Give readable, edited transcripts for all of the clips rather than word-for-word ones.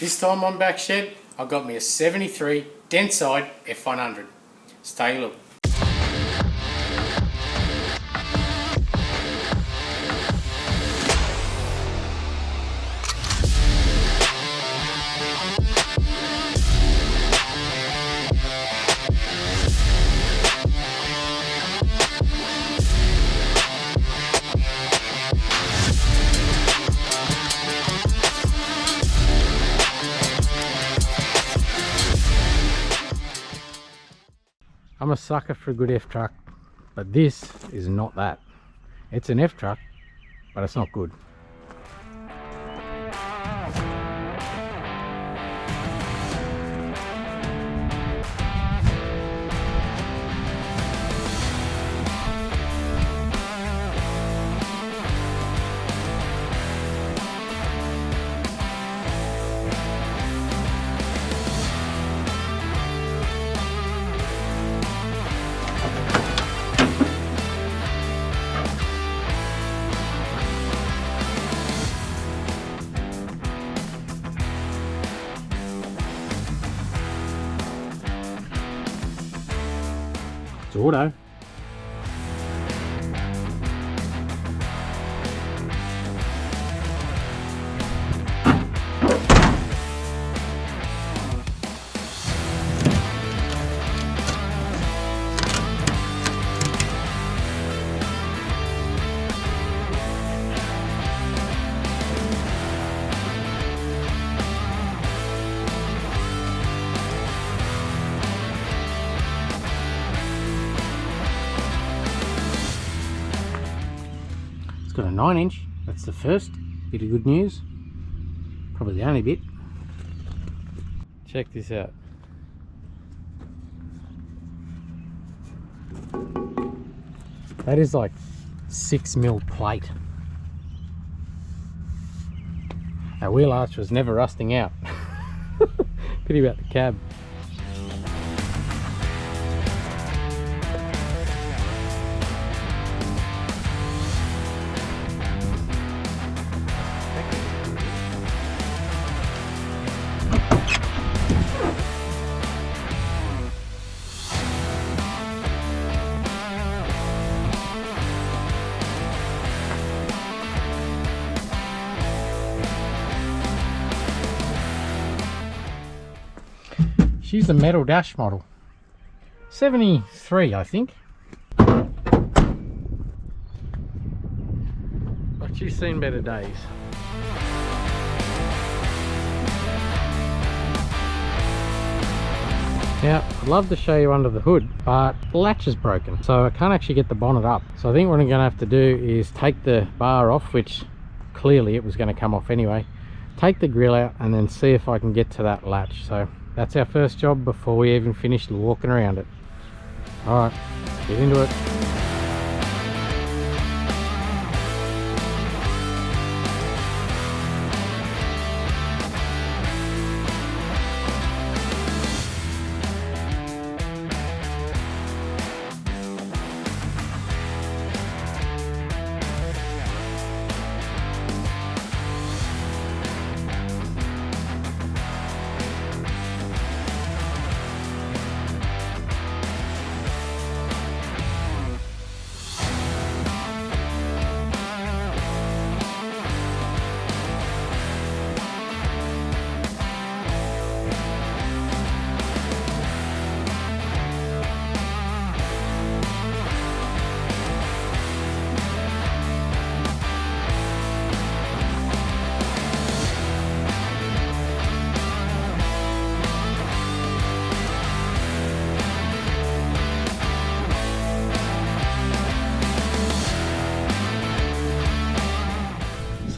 This time on Backshed, I got me a 73 DENTSIDE F100. Let's take a look. I'm a sucker for a good F truck, but this is not that. It's an F truck, but it's not good. It's auto. It's got a 9-inch, that's the first bit of good news. Probably the only bit. Check this out. That is like 6mm plate. That wheel arch was never rusting out. Pity about the cab. She's the metal dash model. 73, I think. But she's seen better days. Now, I'd love to show you under the hood, but the latch is broken, so I can't actually get the bonnet up. So I think what I'm going to have to do is take the bar off, which clearly it was going to come off anyway. Take the grill out and then see if I can get to that latch. So that's our first job before we even finish walking around it. Alright, get into it.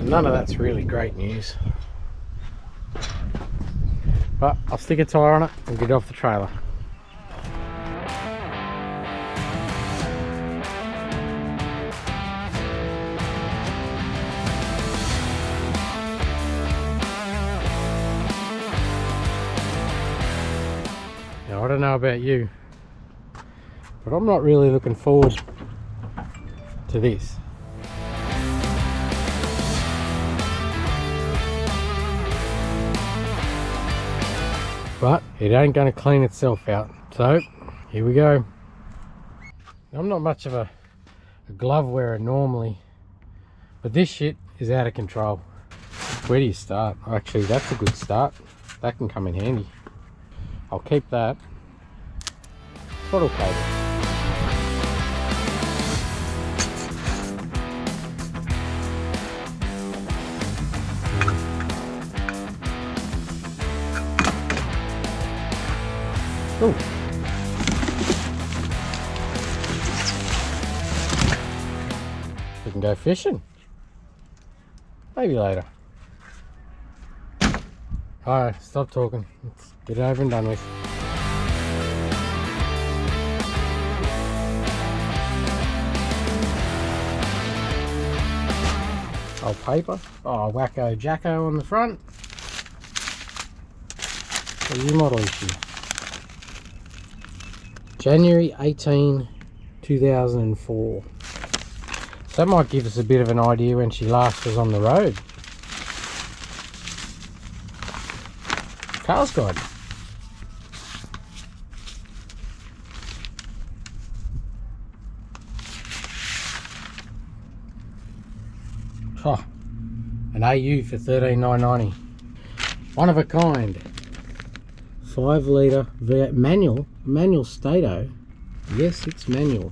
None of that's really great news, but I'll stick a tyre on it and get it off the trailer. Now I don't know about you, but I'm not really looking forward to this. but it ain't going to clean itself out. So here we go. I'm not much of a glove wearer normally, but this shit is out of control. Where do you start? Actually, that's a good start. That can come in handy. I'll keep that. Throttle cable. Ooh. We can go fishing. Maybe later. Alright, stop talking. Let's get it over and done with. Old paper. Oh, Wacko Jacko on the front. What are your model issue? January 18, 2004. So that might give us a bit of an idea when she last was on the road. Car's Guide. Oh, an AU for $13,990. One of a kind. 5 litre manual Stato. Yes, it's manual.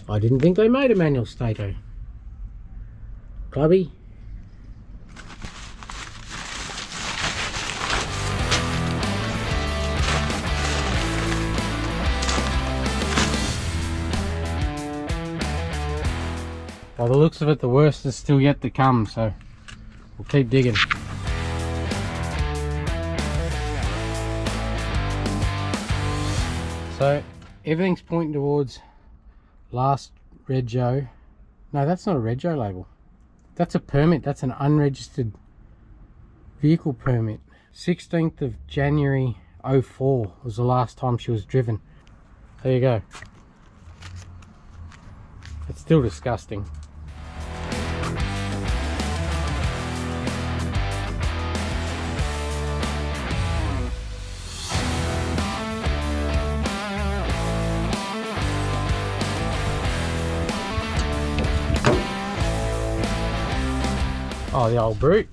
I didn't think they made a manual Stato. Clubby. By the looks of it, the worst is still yet to come, so we'll keep digging. So everything's pointing towards last rego. No, that's not a rego label. That's a permit. That's an unregistered vehicle permit. 16th of January 04 was the last time she was driven. There you go. It's still disgusting. Oh, the old brute.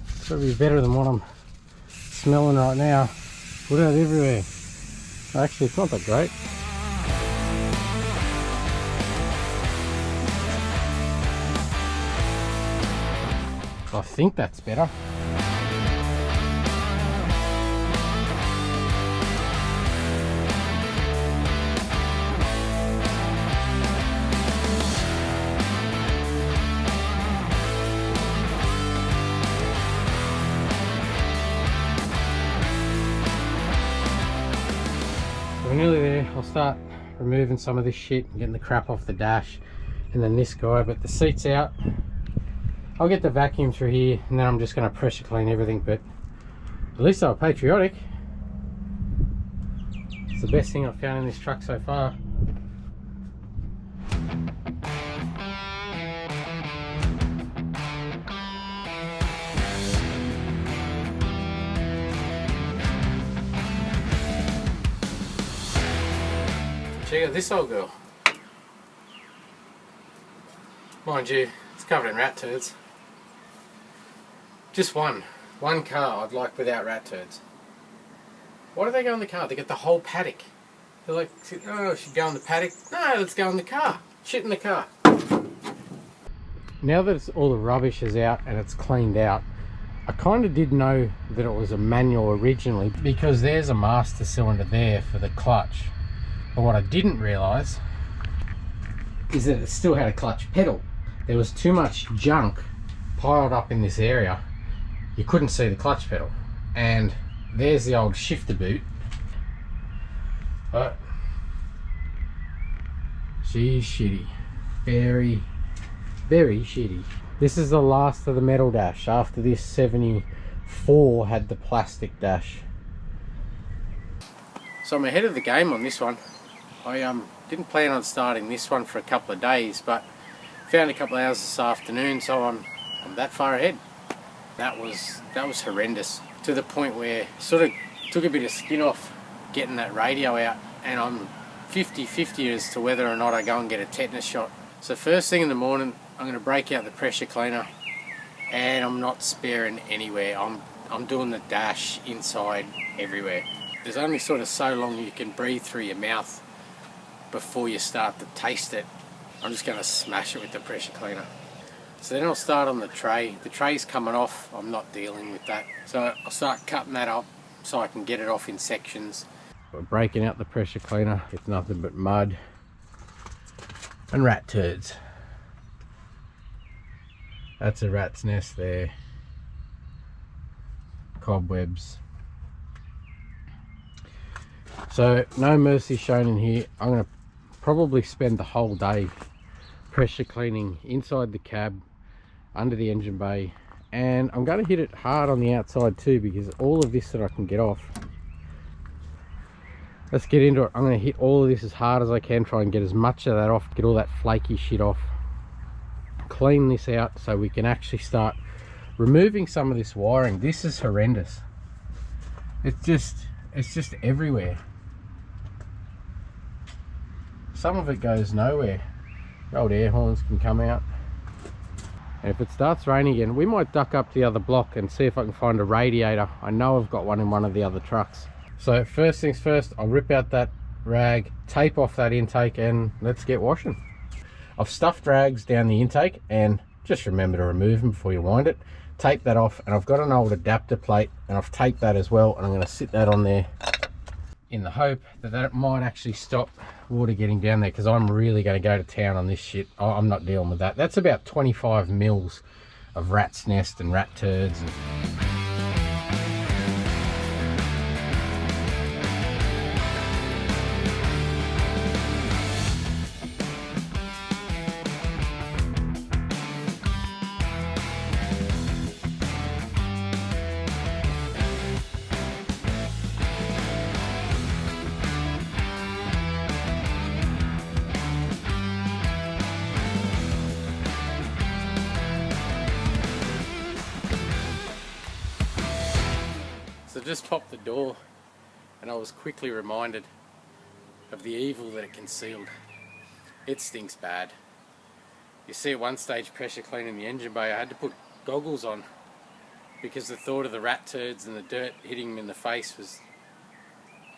It's got to be better than what I'm smelling right now. Put out everywhere. Actually, it's not that great. I think that's better. We're nearly there. I'll start removing some of this shit and getting the crap off the dash and then this guy, but the seat's out. I'll get the vacuum through here and then I'm just going to pressure clean everything, but at least they were patriotic. It's the best thing I've found in this truck so far. Check out this old girl. Mind you, it's covered in rat turds. Just one car I'd like without rat turds. Why do they go in the car? They get the whole paddock. They're like, oh, should go in the paddock? No, let's go in the car. Shit in the car. Now that all the rubbish is out and it's cleaned out, I kind of did know that it was a manual originally because there's a master cylinder there for the clutch. But what I didn't realise is that it still had a clutch pedal. There was too much junk piled up in this area. You couldn't see the clutch pedal. And there's the old shifter boot. But she's shitty. Very, very shitty. This is the last of the metal dash. After this, 74 had the plastic dash. So I'm ahead of the game on this one. I didn't plan on starting this one for a couple of days, but found a couple of hours this afternoon, so I'm that far ahead. that was horrendous, to the point where sort of took a bit of skin off getting that radio out, and I'm 50-50 as to whether or not I go and get a tetanus shot. So first thing in the morning, I'm going to break out the pressure cleaner, and I'm not sparing anywhere. I'm doing the dash inside everywhere. There's only sort of so long you can breathe through your mouth before you start to taste it. I'm just going to smash it with the pressure cleaner. So then I'll start on the tray. The tray's coming off, I'm not dealing with that. So I'll start cutting that up so I can get it off in sections. We're breaking out the pressure cleaner. It's nothing but mud and rat turds. That's a rat's nest there. Cobwebs. So no mercy shown in here. I'm going to probably spend the whole day pressure cleaning inside the cab, under the engine bay, and I'm going to hit it hard on the outside too, because all of this that I can get off. Let's get into it. I'm going to hit all of this as hard as I can, try and get as much of that off, get all that flaky shit off, clean this out so we can actually start removing some of this wiring. This is horrendous. It's just everywhere. Some of it goes nowhere. The old air horns can come out. And if it starts raining again, we might duck up to the other block and see if I can find a radiator. I know I've got one in one of the other trucks. So first things first, I'll rip out that rag, tape off that intake, and let's get washing. I've stuffed rags down the intake, and just remember to remove them before you wind it. Tape that off, and I've got an old adapter plate, and I've taped that as well, and I'm going to sit that on there in the hope that that might actually stop water getting down there, because I'm really going to go to town on this shit. I'm not dealing with that. That's about 25 mils of rat's nest and rat turds and just popped the door, and I was quickly reminded of the evil that it concealed. It stinks bad. You see, at one stage pressure cleaning the engine bay, I had to put goggles on because the thought of the rat turds and the dirt hitting them in the face was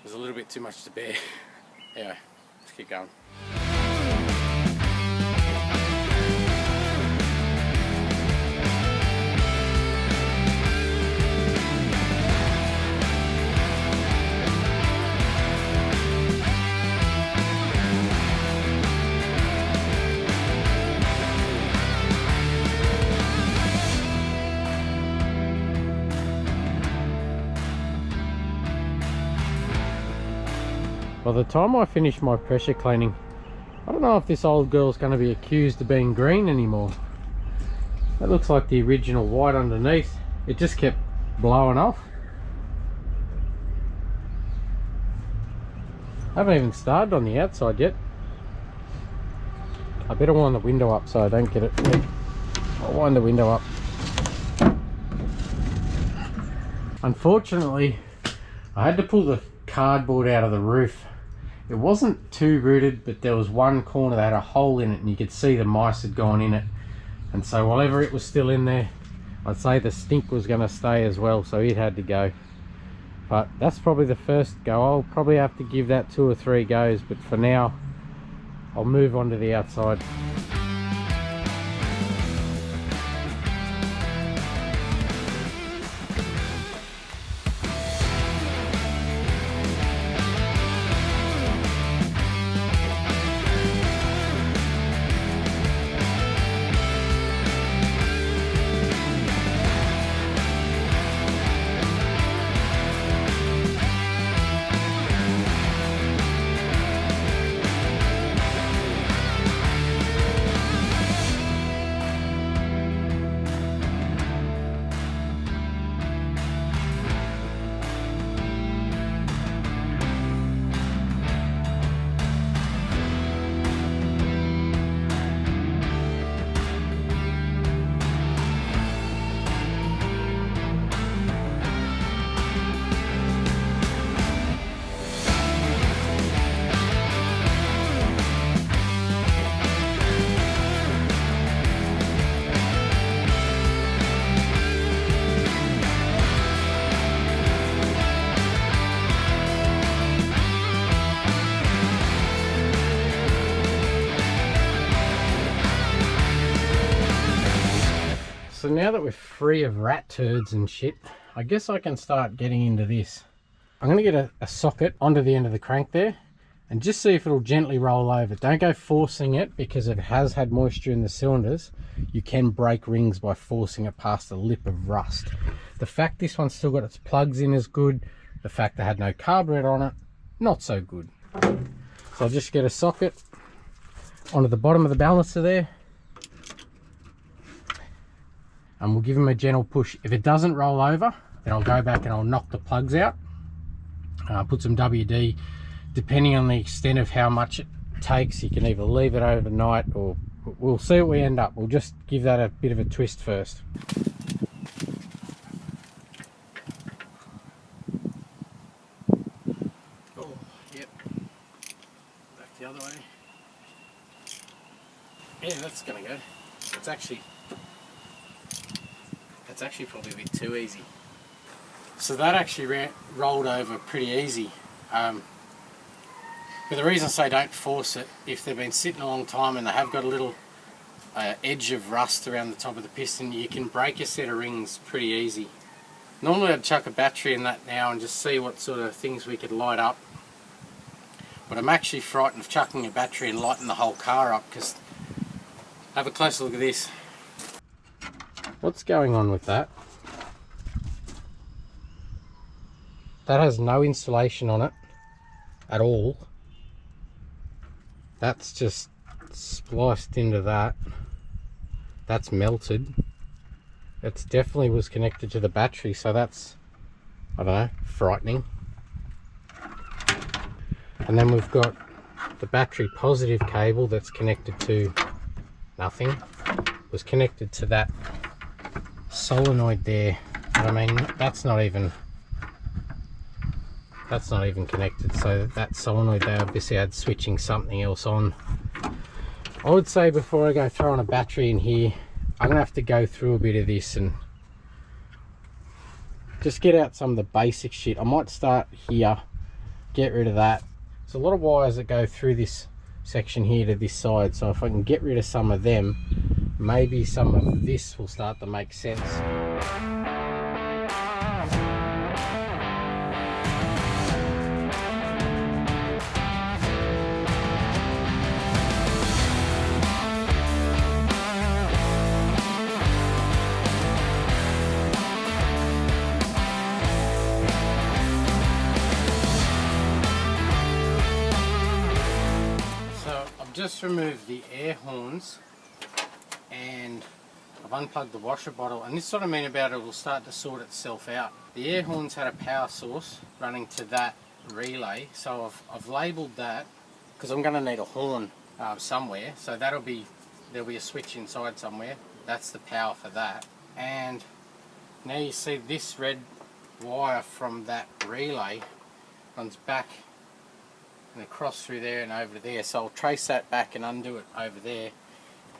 a little bit too much to bear. Anyway, let's keep going. By the time I finish my pressure cleaning, I don't know if this old girl's going to be accused of being green anymore. That looks like the original white underneath. It just kept blowing off. I haven't even started on the outside yet. I better wind the window up so I don't get it. I'll wind the window up. Unfortunately, I had to pull the cardboard out of the roof. It wasn't too rooted, but there was one corner that had a hole in it, and you could see the mice had gone in it. And so while it was still in there, I'd say the stink was going to stay as well, so it had to go. But that's probably the first go. I'll probably have to give that 2 or 3 goes, but for now I'll move on to the outside. So now that we're free of rat turds and shit, I guess I can start getting into this. I'm going to get a socket onto the end of the crank there and just see if it'll gently roll over. Don't go forcing it, because if it has had moisture in the cylinders, you can break rings by forcing it past the lip of rust. The fact this one's still got its plugs in is good. The fact they had no carburetor on it, not so good. So I'll just get a socket onto the bottom of the balancer there, and we'll give them a gentle push. If it doesn't roll over, then I'll go back and I'll knock the plugs out. Put some WD, depending on the extent of how much it takes. You can either leave it overnight, or we'll see what we end up. We'll just give that a bit of a twist first. Oh, yep. Back the other way. Yeah, that's gonna go. It's actually probably a bit too easy. So that actually rolled over pretty easy. But the reason I say don't force it, if they've been sitting a long time and they have got a little edge of rust around the top of the piston, you can break a set of rings pretty easy. Normally I'd chuck a battery in that now and just see what sort of things we could light up. But I'm actually frightened of chucking a battery and lighting the whole car up, because have a closer look at this. What's going on with that? That has no insulation on it at all. That's just spliced into that. That's melted. It definitely was connected to the battery, so that's, I don't know, frightening. And then we've got the battery positive cable that's connected to nothing. It was connected to that solenoid there. But I mean, that's not even connected, so that solenoid there obviously had switching something else on. I would say before I go throwing a battery in here, I'm gonna have to go through a bit of this and just get out some of the basic shit. I might start here, get rid of that. There's a lot of wires that go through this section here to this side, so if I can get rid of some of them, maybe some of this will start to make sense. Just removed the air horns and I've unplugged the washer bottle, and this sort of mean about it will start to sort itself out. The air horns had a power source running to that relay, so I've labelled that because I'm going to need a horn somewhere, so there'll be a switch inside somewhere. That's the power for that. And now you see this red wire from that relay runs back and across through there and over there, so I'll trace that back and undo it over there.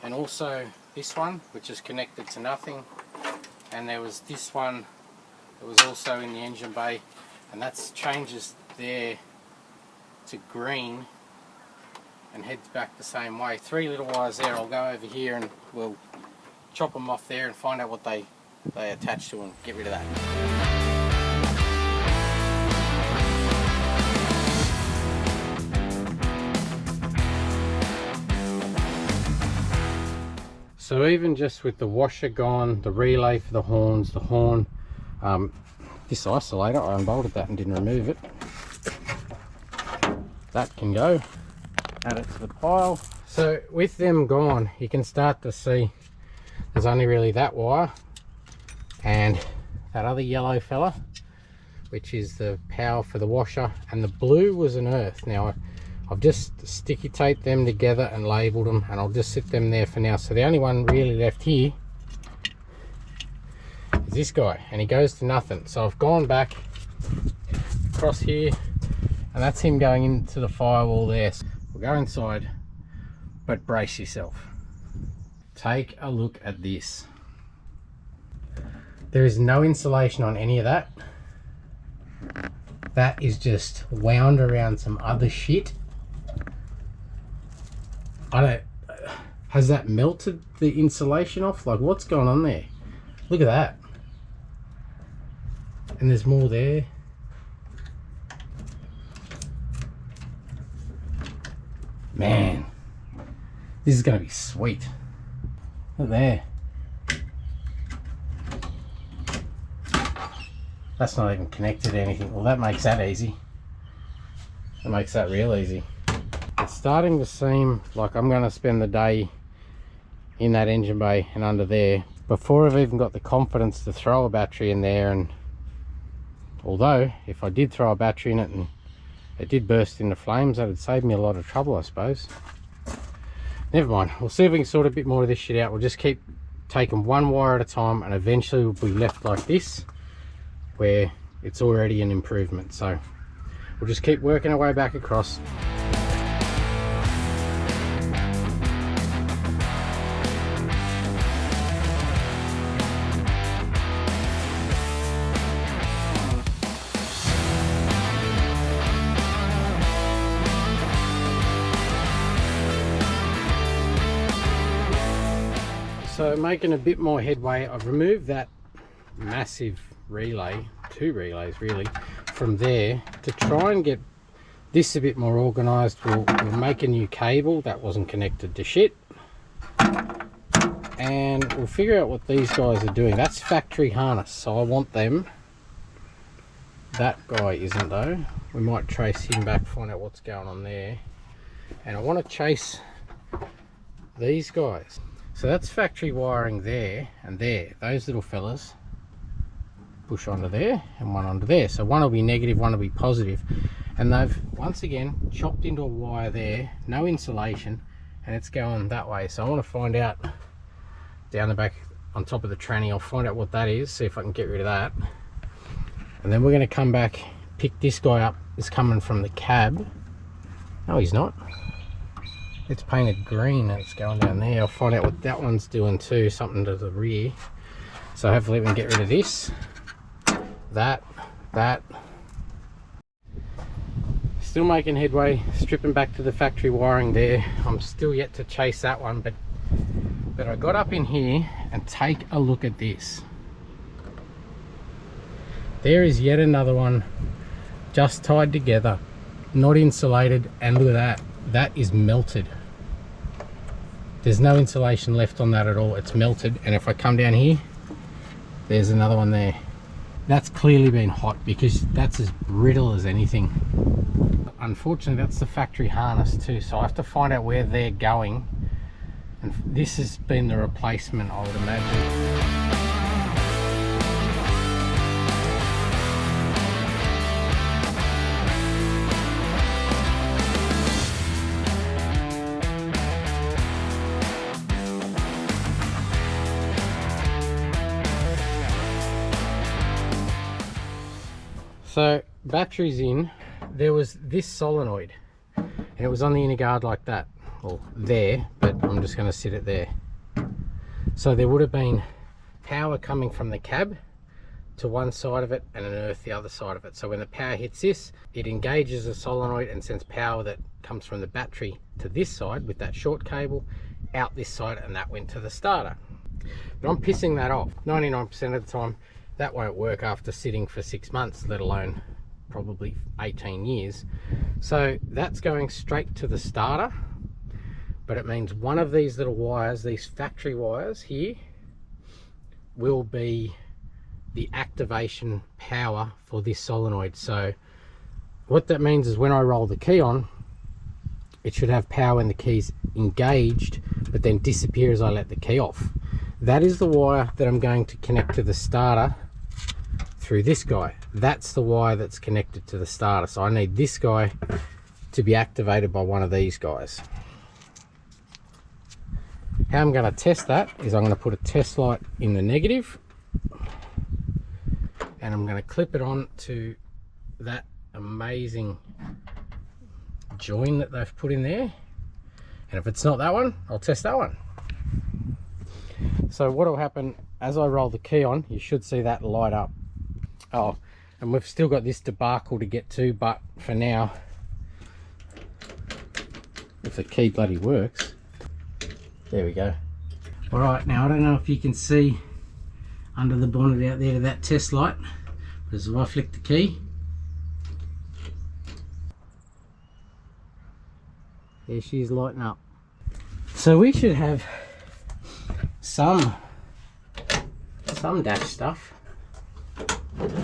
And also this one, which is connected to nothing, and there was this one that was also in the engine bay, and that's changes there to green and heads back the same way. 3 little wires there. I'll go over here and we'll chop them off there and find out what they attach to and get rid of that. So even just with the washer gone, the relay for the horns, the horn, this isolator, I unbolted that and didn't remove it. That can go. Add it to the pile. So with them gone, you can start to see there's only really that wire and that other yellow fella, which is the power for the washer, and the blue was an earth. Now I've just sticky taped them together and labelled them, and I'll just sit them there for now. So the only one really left here is this guy, and he goes to nothing. So I've gone back across here, and that's him going into the firewall there. So we'll go inside, but brace yourself. Take a look at this. There is no insulation on any of that. That is just wound around some other shit. Has that melted the insulation off? Like, what's going on there? Look at that. And there's more there. Man, this is going to be sweet. Look there. That's not even connected to anything. Well, that makes that easy. That makes that real easy. It's starting to seem like I'm going to spend the day in that engine bay and under there before I've even got the confidence to throw a battery in there. And although if I did throw a battery in it and it did burst into flames, that would save me a lot of trouble, I suppose. Never mind, we'll see if we can sort a bit more of this shit out. We'll just keep taking one wire at a time, and eventually we'll be left like this where it's already an improvement. So we'll just keep working our way back across. So making a bit more headway, I've removed that massive relay, 2 relays really, from there to try and get this a bit more organized. We'll make a new cable that wasn't connected to shit, and we'll figure out what these guys are doing. That's factory harness, so I want them. That guy isn't though. We might trace him back, find out what's going on there. And I want to chase these guys. So that's factory wiring there and there. Those little fellas push onto there and one onto there. So one will be negative, one will be positive. And they've once again chopped into a wire there, no insulation, and it's going that way. So I want to find out down the back on top of the tranny, I'll find out what that is, see if I can get rid of that. And then we're going to come back, pick this guy up. It's coming from the cab. No, he's not. It's painted green and it's going down there. I'll find out what that one's doing too, something to the rear. So hopefully we can get rid of this, that. Still making headway, stripping back to the factory wiring there. I'm still yet to chase that one, but I got up in here and take a look at this. There is yet another one just tied together, not insulated, and look at that. That is melted. There's no insulation left on that at all. It's melted. And if I come down here, there's another one there. That's clearly been hot because that's as brittle as anything. Unfortunately, that's the factory harness too, so I have to find out where they're going. And this has been the replacement, I would imagine. So batteries in, there was this solenoid and it was on the inner guard like that, well there, but I'm just going to sit it there. So there would have been power coming from the cab to one side of it and an earth the other side of it. So when the power hits this, it engages the solenoid and sends power that comes from the battery to this side with that short cable out this side, and that went to the starter. But I'm pissing that off 99% of the time. That won't work after sitting for 6 months, let alone probably 18 years. So that's going straight to the starter, but it means one of these little wires, these factory wires here, will be the activation power for this solenoid. So what that means is when I roll the key on, it should have power when the key's engaged, but then disappear as I let the key off. That is the wire that I'm going to connect to the starter through this guy. That's the wire that's connected to the starter. So I need this guy to be activated by one of these guys. How I'm going to test that is I'm going to put a test light in the negative and I'm going to clip it on to that amazing join that they've put in there. And if it's not that one, I'll test that one. So what will happen as I roll the key on, you should see that light up. Oh, and we've still got this debacle to get to, but for now, if the key bloody works, there we go. All right, now I don't know if you can see under the bonnet out there to that test light. Because if I flick the key, there she is lighting up. So we should have some dash stuff.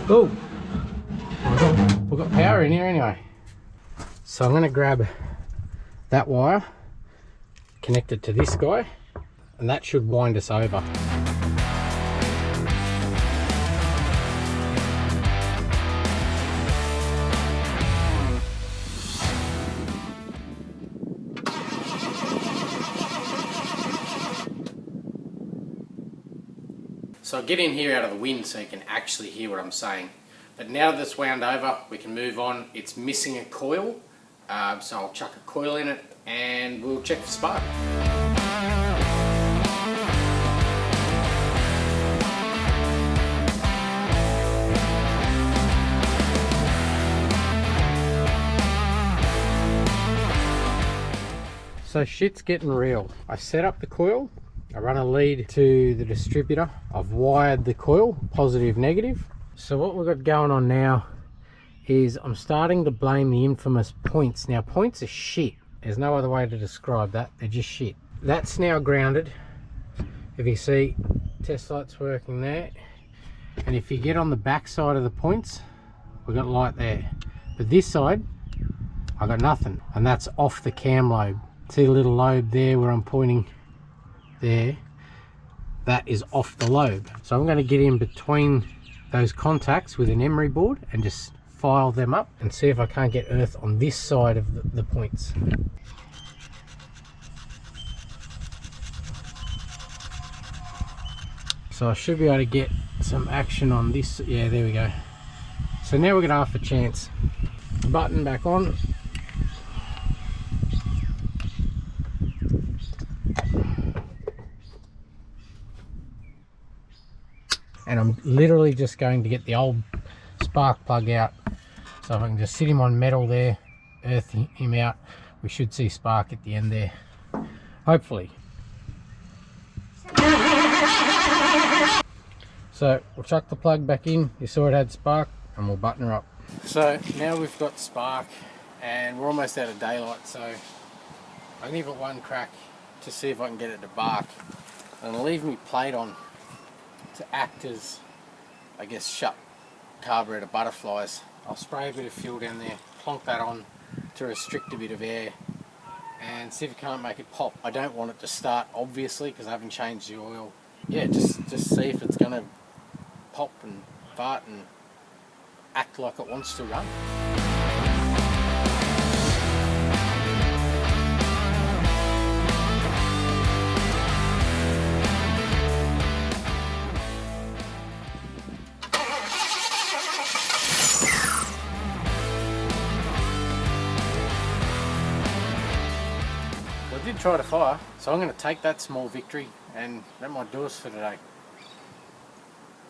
Oh, we've got power in here anyway. So I'm going to grab that wire, connect it to this guy, and that should wind us over. So I'll get in here out of the wind so you can actually hear what I'm saying. But now that it's wound over, we can move on. It's missing a coil, so I'll chuck a coil in it and we'll check for spark. So shit's getting real. I set up the coil, I run a lead to the distributor, I've wired the coil, positive, negative. So what we've got going on now is I'm starting to blame the infamous points. Now points are shit, there's no other way to describe that, they're just shit. That's now grounded. If you see, test light's working there. And if you get on the back side of the points, we've got light there. But this side, I got nothing, and that's off the cam lobe. See the little lobe there where I'm pointing there? That is off the lobe. So I'm going to get in between those contacts with an emery board and just file them up and see if I can't get earth on this side of the points. So I should be able to get some action on this. Yeah, there we go. So now we're going to have a chance. Button back on. And I'm literally just going to get the old spark plug out. So if I can just sit him on metal there, earth him out, we should see spark at the end there, hopefully. So we'll chuck the plug back in. You saw it had spark, and we'll button her up. So now we've got spark and we're almost out of daylight, so I'm gonna give it one crack to see if I can get it to bark. I'm gonna leave me plate on to act as, I guess, shut carburetor butterflies. I'll spray a bit of fuel down there, plonk that on to restrict a bit of air and see if it can't make it pop. I don't want it to start, obviously, because I haven't changed the oil. Yeah, just see if it's going to pop and fart and act like it wants to run. I did try to fire, so I'm going to take that small victory and that might do us for today.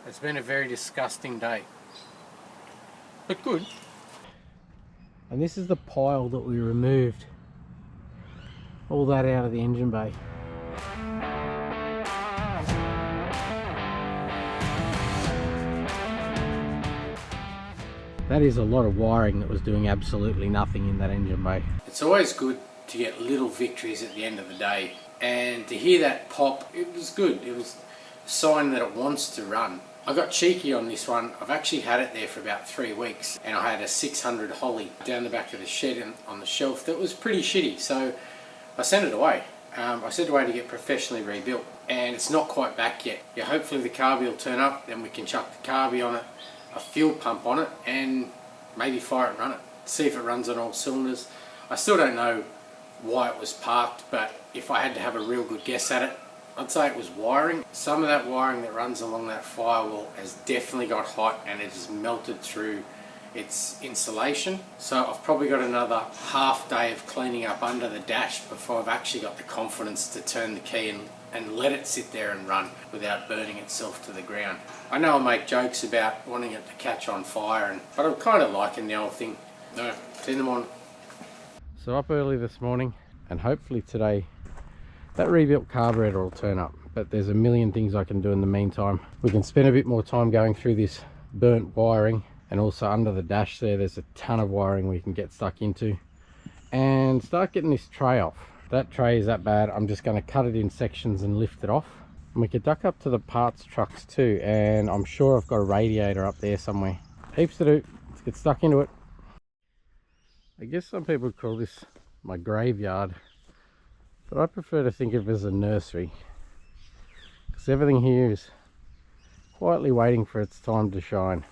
It's been a very disgusting day, but good. And this is the pile that we removed, all that out of the engine bay. That is a lot of wiring that was doing absolutely nothing in that engine bay. It's always good to get little victories at the end of the day, and to hear that pop, it was good. It was a sign that it wants to run. I got cheeky on this one. I've actually had it there for about 3 weeks, and I had a 600 Holly down the back of the shed on the shelf that was pretty shitty, so I sent it away. I sent it away to get professionally rebuilt, and it's not quite back yet. Yeah, hopefully the carby will turn up, then we can chuck the carby on it, a fuel pump on it, and maybe fire it and run it. See if it runs on all cylinders. I still don't know why it was parked, but if I had to have a real good guess at it, I'd say it was wiring. Some of that wiring that runs along that firewall has definitely got hot and it has melted through its insulation. So I've probably got another half day of cleaning up under the dash before I've actually got the confidence to turn the key and let it sit there and run without burning itself to the ground. I know I make jokes about wanting it to catch on fire, but I'm kind of liking the old thing. No, see them on. So up early this morning, and hopefully today that rebuilt carburetor will turn up. but there's a million things I can do in the meantime. We can spend a bit more time going through this burnt wiring, and also under the dash there's a ton of wiring we can get stuck into, and start getting this tray off. That tray is that bad, I'm just going to cut it in sections and lift it off. And we could duck up to the parts trucks too, and I'm sure I've got a radiator up there somewhere. Heaps to do. Let's get stuck into it. I guess some people would call this my graveyard, but I prefer to think of it as a nursery, because everything here is quietly waiting for its time to shine.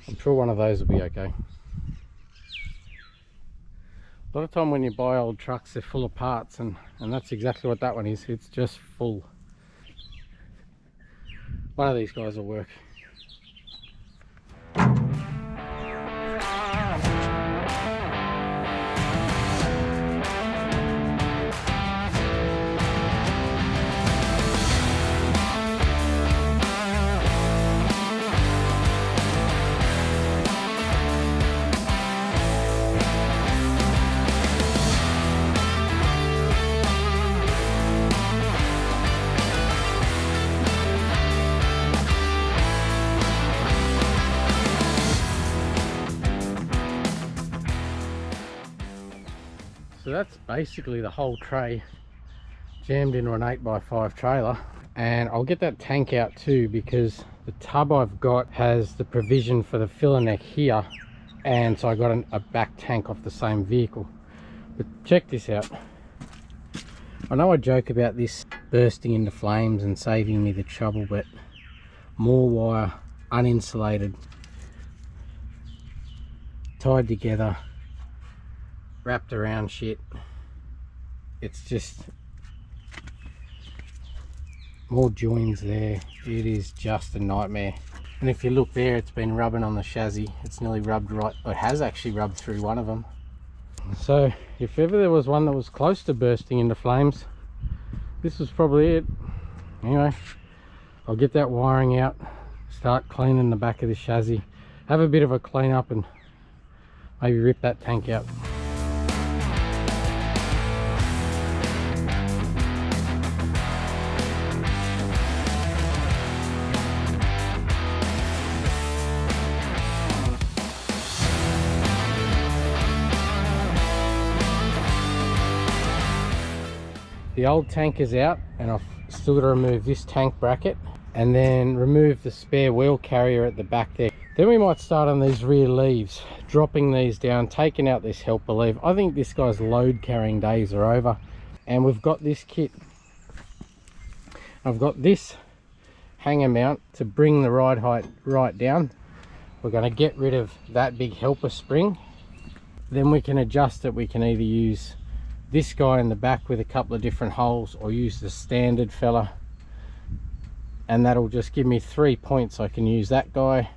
I'm sure one of those will be okay. A lot of time when you buy old trucks, they're full of parts, and that's exactly what that one is. It's just full. One of these guys will work. So that's basically the whole tray jammed into an 8x5 trailer, and I'll get that tank out too, because the tub I've got has the provision for the filler neck here, and so I got a back tank off the same vehicle. But check this out. I know I joke about this bursting into flames and saving me the trouble, but more wire, uninsulated, tied together, wrapped around shit. It's just more joins there. It is just a nightmare. And if you look there, it's been rubbing on the chassis. It's nearly rubbed right, it has actually rubbed through one of them. So if ever there was one that was close to bursting into flames, this was probably it. Anyway, I'll get that wiring out, start cleaning the back of the chassis, have a bit of a clean up, and maybe rip that tank out. The old tank is out, and I've still got to remove this tank bracket and then remove the spare wheel carrier at the back there. Then we might start on these rear leaves, dropping these down, taking out this helper lever. I think this guy's load carrying days are over, and we've got this kit. I've got this hanger mount to bring the ride height right down. We're going to get rid of that big helper spring. Then we can adjust it. We can either use this guy in the back with a couple of different holes, or use the standard fella, and that'll just give me 3 points. I can use that guy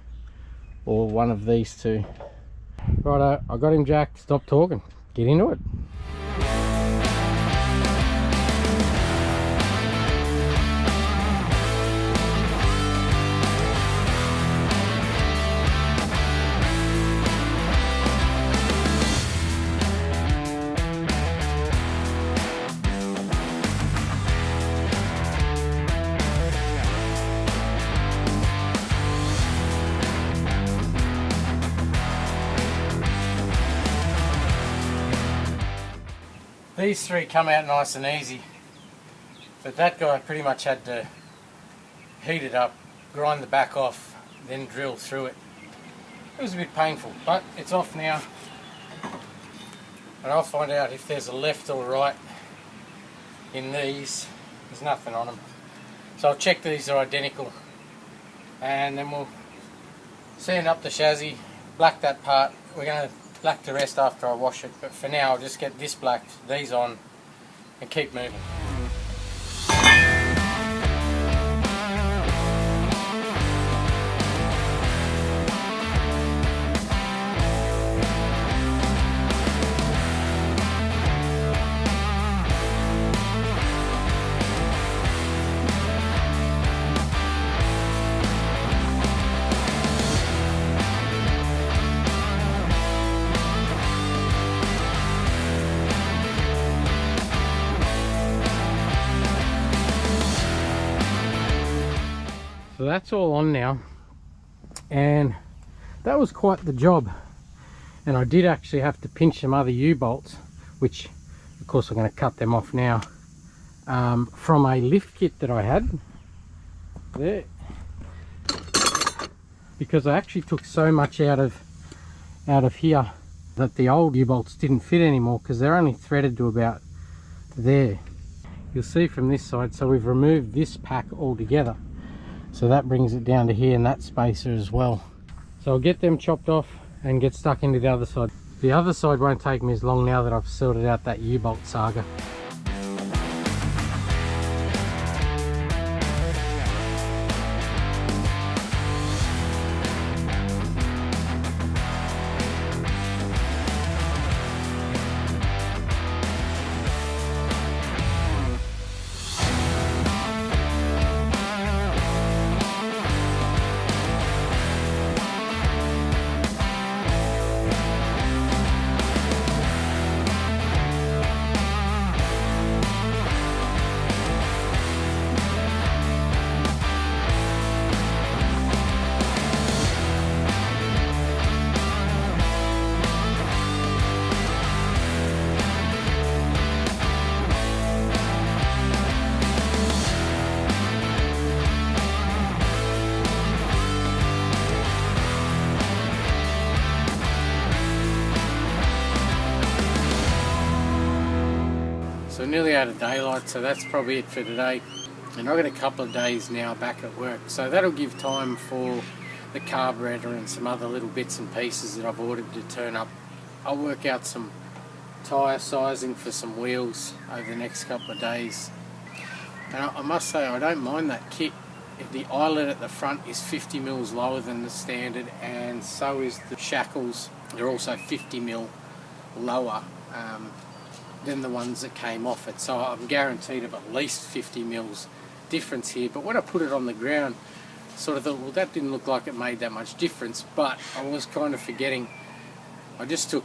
or one of these two. Righto, I got him jacked. Stop talking, get into it. These three come out nice and easy, but that guy pretty much had to heat it up, grind the back off, then drill through it. It was a bit painful, but it's off now, and I'll find out if there's a left or right in these. There's nothing on them, so I'll check these are identical, and then we'll sand up the chassis, black that part. We're going to black the rest after I wash it, but for now I'll just get this blacked, these on, and keep moving. So that's all on now, and that was quite the job. And I did actually have to pinch some other U-bolts, which of course I'm going to cut them off now, from a lift kit that I had there, because I actually took so much out of here that the old U-bolts didn't fit anymore, because they're only threaded to about there. You'll see from this side, so we've removed this pack altogether. So that brings it down to here, and that spacer as well. So I'll get them chopped off and get stuck into the other side. The other side won't take me as long now that I've sorted out that U-bolt saga. So nearly out of daylight, so that's probably it for today. And I've got a couple of days now back at work, so that'll give time for the carburetor and some other little bits and pieces that I've ordered to turn up. I'll work out some tyre sizing for some wheels over the next couple of days. And I must say, I don't mind that kit. The eyelet at the front is 50 mils lower than the standard, and so is the shackles. They're also 50 mil lower than the ones that came off it, so I'm guaranteed of at least 50 mils difference here. But when I put it on the ground, sort of thought, well, that didn't look like it made that much difference, but I was kind of forgetting. I just took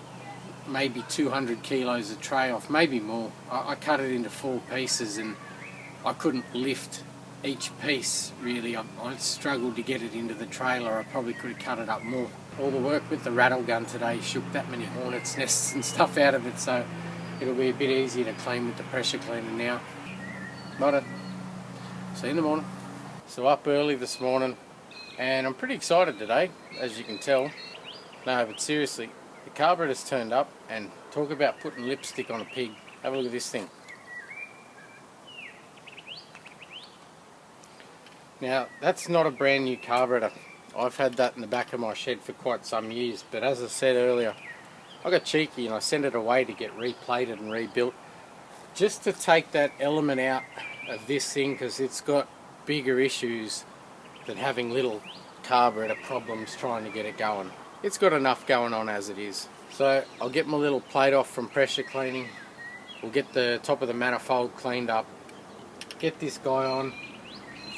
maybe 200 kilos of tray off, maybe more. I cut it into 4 pieces, and I couldn't lift each piece really. I struggled to get it into the trailer. I probably could have cut it up more. All the work with the rattle gun today shook that many hornets nests and stuff out of it, so it'll be a bit easier to clean with the pressure cleaner now. Not see you in the morning. So up early this morning, and I'm pretty excited today, as you can tell. No, but seriously, the carburetor's turned up, and talk about putting lipstick on a pig. Have a look at this thing. Now, that's not a brand new carburetor. I've had that in the back of my shed for quite some years, but as I said earlier, I got cheeky and I sent it away to get replated and rebuilt, just to take that element out of this thing, because it's got bigger issues than having little carburetor problems trying to get it going. It's got enough going on as it is. So I'll get my little plate off from pressure cleaning, we'll get the top of the manifold cleaned up, get this guy on,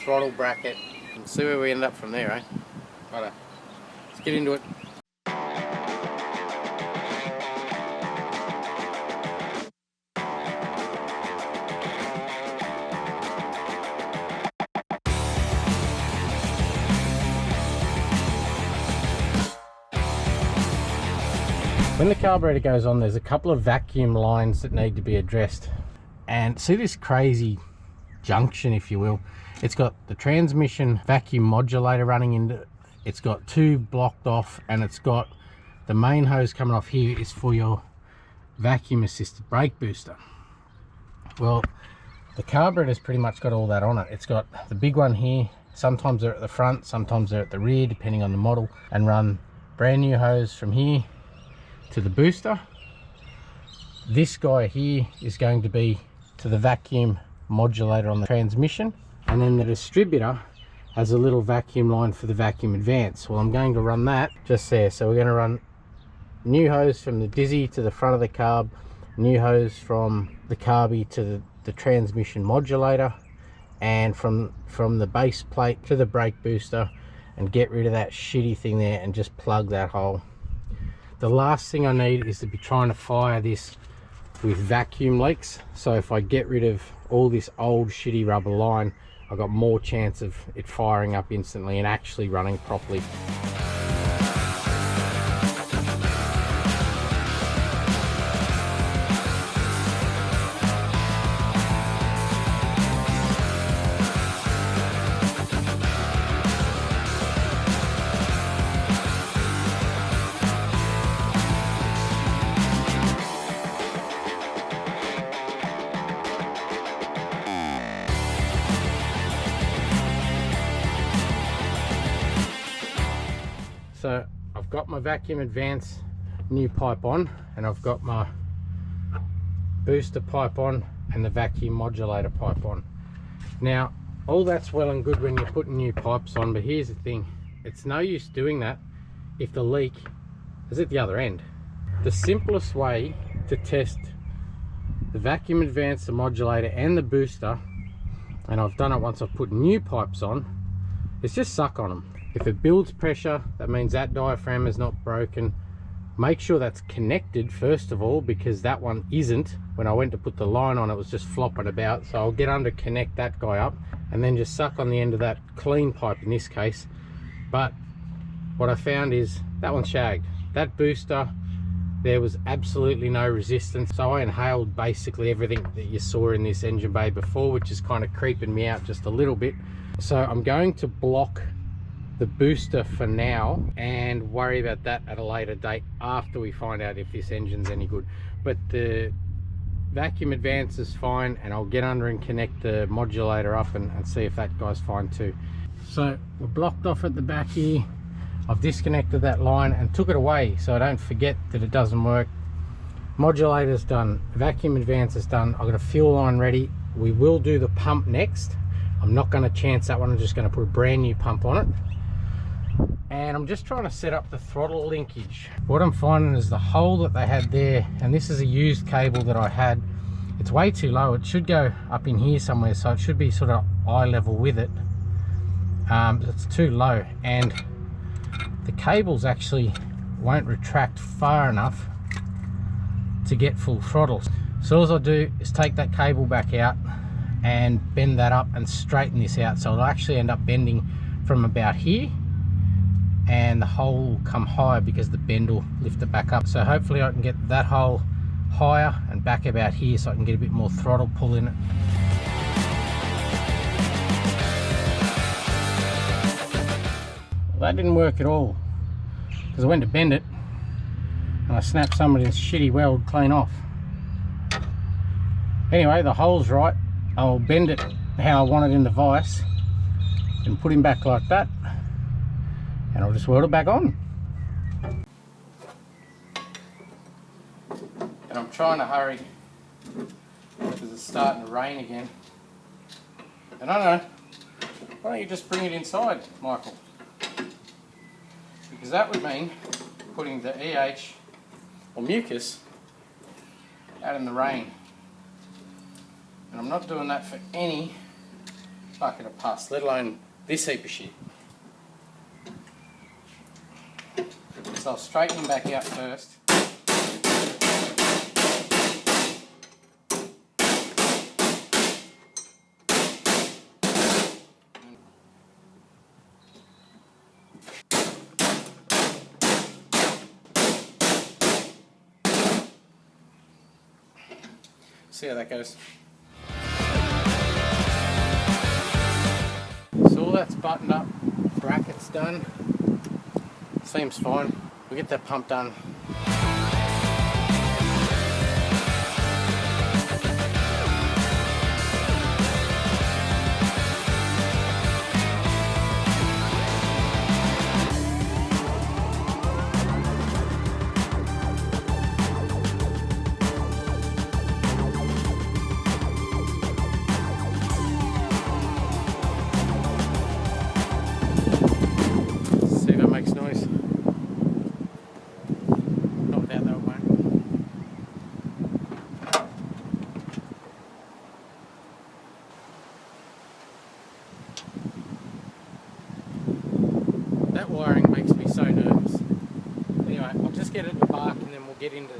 throttle bracket, and see where we end up from there, eh? Righto, let's get into it. When the carburetor goes on, there's a couple of vacuum lines that need to be addressed. And see this crazy junction, if you will. It's got the transmission vacuum modulator running into it. It's got 2 blocked off, and it's got the main hose coming off here is for your vacuum assisted brake booster. Well, the carburetor's pretty much got all that on it. It's got the big one here. Sometimes they're at the front, sometimes they're at the rear, depending on the model, and run brand new hose from here to the booster. This guy here is going to be to the vacuum modulator on the transmission, and then the distributor has a little vacuum line for the vacuum advance. Well, I'm going to run that just there. So we're going to run new hose from the dizzy to the front of the carb, new hose from the carby to the transmission modulator, and from the base plate to the brake booster, and get rid of that shitty thing there and just plug that hole. The last thing I need is to be trying to fire this with vacuum leaks. So if I get rid of all this old shitty rubber line, I've got more chance of it firing up instantly and actually running properly. So I've got my vacuum advance new pipe on, and I've got my booster pipe on and the vacuum modulator pipe on. Now all that's well and good when you're putting new pipes on, but here's the thing, it's no use doing that if the leak is at the other end. The simplest way to test the vacuum advance, the modulator and the booster, and I've done it once I've put new pipes on, is just suck on them. If it builds pressure, that means that diaphragm is not broken. Make sure that's connected first of all, because that one isn't. When I went to put the line on, it was just flopping about. So I'll get under, connect that guy up, and then just suck on the end of that clean pipe in this case. But what I found is that one's shagged. That booster, there was absolutely no resistance. So I inhaled basically everything that you saw in this engine bay before, which is kind of creeping me out just a little bit. So I'm going to block the booster for now and worry about that at a later date after we find out if this engine's any good. But the vacuum advance is fine, and I'll get under and connect the modulator up and see if that guy's fine too. So we're blocked off at the back here. I've disconnected that line and took it away so I don't forget that it doesn't work. Modulator's done, vacuum advance is done. I've got a fuel line ready. We will do the pump next. I'm not going to chance that one. I'm just going to put a brand new pump on it. And I'm just trying to set up the throttle linkage. What I'm finding is the hole that they had there, and this is a used cable that I had, it's way too low. It should go up in here somewhere, so it should be sort of eye level with it. It's too low, and the cables actually won't retract far enough to get full throttle. So all I'll do is take that cable back out and bend that up and straighten this out, so it'll actually end up bending from about here, and the hole will come higher because the bend will lift it back up. So hopefully I can get that hole higher and back about here so I can get a bit more throttle pull in it. Well, that didn't work at all, because I went to bend it and I snapped some of this shitty weld clean off. Anyway, the hole's right. I'll bend it how I want it in the vise and put him back like that, and I'll just weld it back on. And I'm trying to hurry because it's starting to rain again. And I don't know, why don't you just bring it inside, Michael? Because that would mean putting the EH or mucus out in the rain. And I'm not doing that for any bucket of pus, let alone this heap of shit. So I'll straighten them back out first. See how that goes. So all that's buttoned up, brackets done, seems fine. We'll get that pump done. wiring makes me so nervous. Anyway, I'll just get it to bark and then we'll get into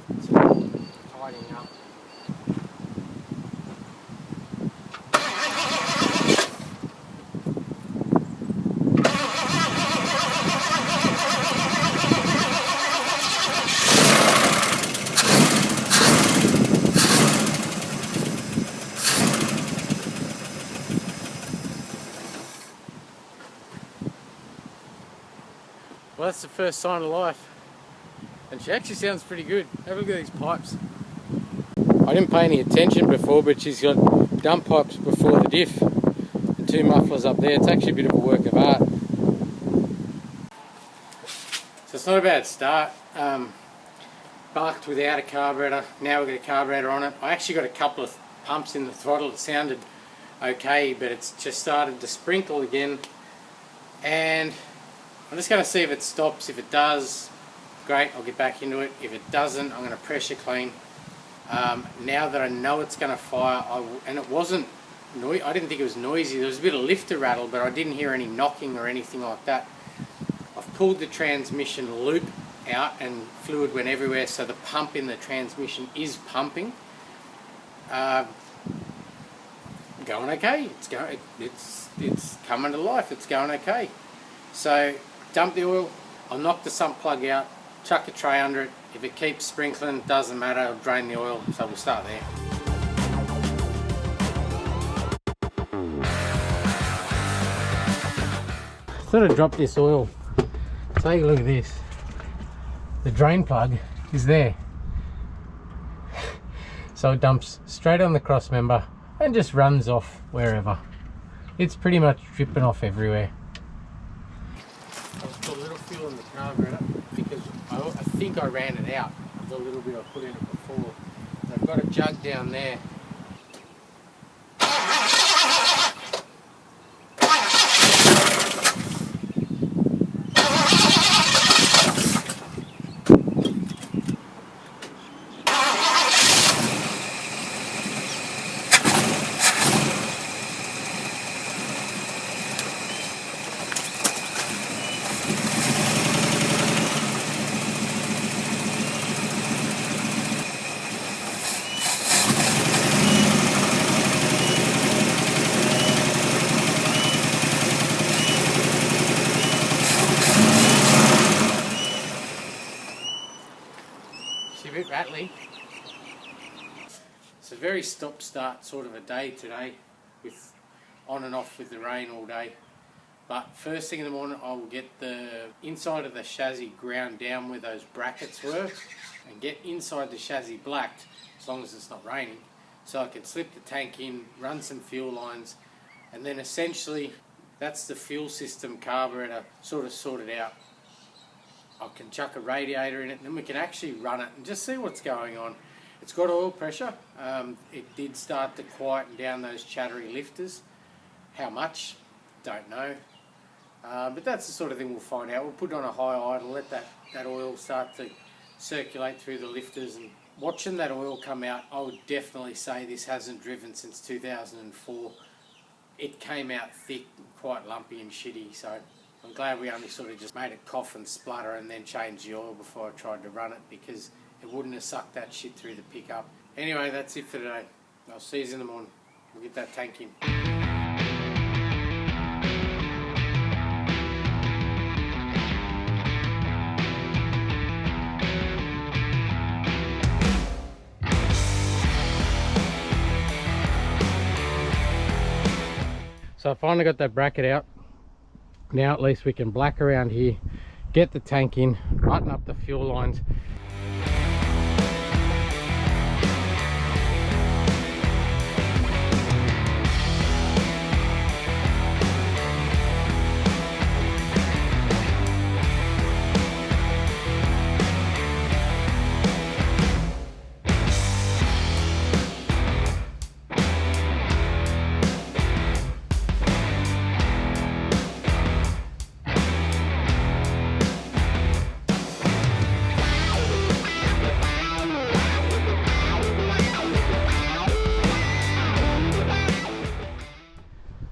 tidying up. Well, that's the first sign of life, and she actually sounds pretty good. Have a look at these pipes. I didn't pay any attention before, but she's got dump pipes before the diff and 2 mufflers up there. It's actually a bit of a work of art. So it's not a bad start. Barked without a carburetor, now we've got a carburetor on it. I actually got a couple of pumps in the throttle. It sounded okay, but it's just started to sprinkle again, and I'm just going to see if it stops. If it does, great, I'll get back into it. If it doesn't, I'm going to pressure clean. Now that I know it's going to fire, and it wasn't noisy, I didn't think it was noisy. There was a bit of lifter rattle, but I didn't hear any knocking or anything like that. I've pulled the transmission loop out and fluid went everywhere, so the pump in the transmission is pumping. Going okay. It's coming to life. It's going okay. So dump the oil, I'll knock the sump plug out, chuck a tray under it. If it keeps sprinkling, doesn't matter, I'll drain the oil, so we'll start there. Sort of drop this oil. Take a look at this. The drain plug is there. So it dumps straight on the cross member and just runs off wherever. It's pretty much dripping off everywhere. I'll just put a little fuel in the carburetor because I think I ran it out of the little bit I put in it before. And I've got a jug down there. A bit rattly. It's a very stop-start sort of a day today, with on and off with the rain all day. But first thing in the morning I will get the inside of the chassis ground down where those brackets were and get inside the chassis blacked, as long as it's not raining, so I can slip the tank in, run some fuel lines, and then essentially that's the fuel system carburetor sort of sorted out. I can chuck a radiator in it and then we can actually run it and just see what's going on. It's got oil pressure. It did start to quieten down those chattery lifters. How much? Don't know. But that's the sort of thing we'll find out. We'll put it on a high idle, let that oil start to circulate through the lifters, and watching that oil come out, I would definitely say this hasn't driven since 2004. It came out thick, quite lumpy and shitty, so I'm glad we only sort of just made it cough and splutter and then changed the oil before I tried to run it, because it wouldn't have sucked that shit through the pickup. Anyway, that's it for today. I'll see you in the morning. We'll get that tank in. So I finally got that bracket out. Now at least we can black around here, get the tank in, button up the fuel lines.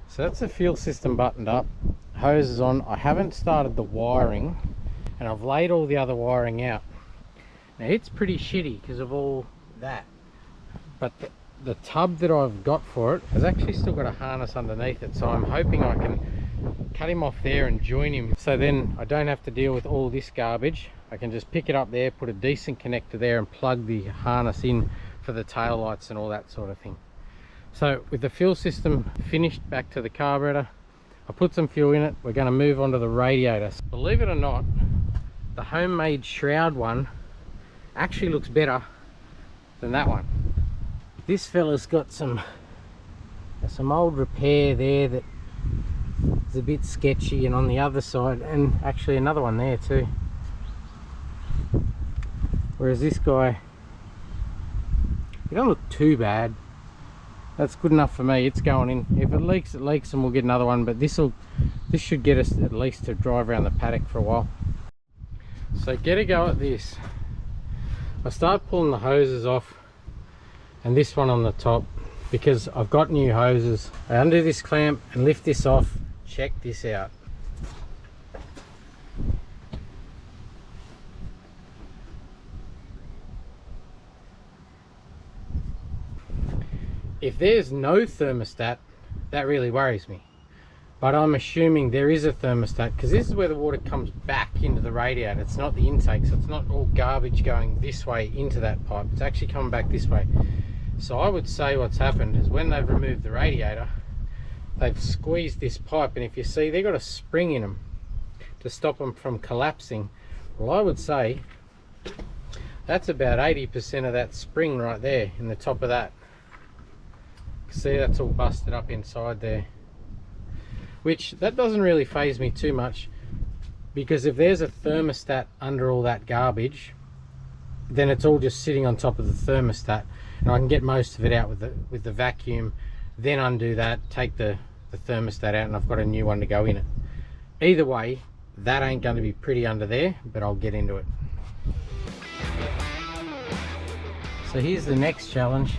So that's the fuel system buttoned up. hoses on. I haven't started the wiring, and I've laid all the other wiring out. Now it's pretty shitty because of all that, but the tub that I've got for it has actually still got a harness underneath it, so I'm hoping I can cut him off there and join him, so then I don't have to deal with all this garbage. I can just pick it up there, put a decent connector there, and plug the harness in for the tail lights and all that sort of thing. So with the fuel system finished, back to the carburetor, I put some fuel in it. We're going to move on to the radiator. Believe it or not, the homemade shroud one actually looks better than that one. This fella's got some old repair there that is a bit sketchy, and on the other side, and actually another one there too. Whereas this guy, he don't look too bad. That's good enough for me. It's going in. If it leaks, it leaks, and we'll get another one. But this should get us at least to drive around the paddock for a while. So get a go at this. I start pulling the hoses off, and this one on the top, because I've got new hoses. I undo this clamp and lift this off. Check this out. If there's no thermostat, that really worries me. But I'm assuming there is a thermostat, because this is where the water comes back into the radiator. It's not the intake, so it's not all garbage going this way into that pipe. It's actually coming back this way. So I would say what's happened is when they've removed the radiator, they've squeezed this pipe, and if you see, they've got a spring in them to stop them from collapsing. Well, I would say that's about 80% of that spring right there in the top of that. See, that's all busted up inside there, which that doesn't really faze me too much, because if there's a thermostat under all that garbage, then it's all just sitting on top of the thermostat, and I can get most of it out with the vacuum, then undo that, take the thermostat out, and I've got a new one to go in it. Either way, that ain't going to be pretty under there, but I'll get into it. So here's the next challenge.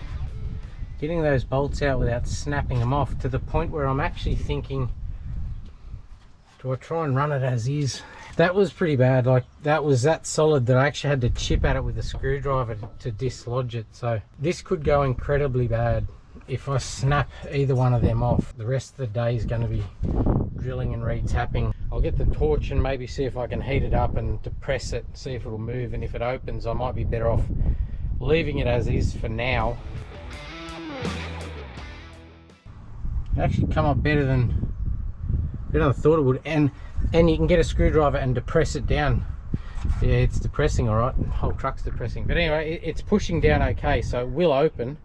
Getting those bolts out without snapping them off, to the point where I'm actually thinking, do I try and run it as is? That was pretty bad. Like, that was that solid that I actually had to chip at it with a screwdriver to dislodge it. So this could go incredibly bad if I snap either one of them off. The rest of the day is going to be drilling and re-tapping. I'll get the torch and maybe see if I can heat it up and depress it, see if it'll move, and if it opens, I might be better off leaving it as is for now. It actually come up better than I thought it would, and you can get a screwdriver and depress it down. Yeah, it's depressing, all right. The whole truck's depressing, but anyway, it's pushing down okay, so it will open.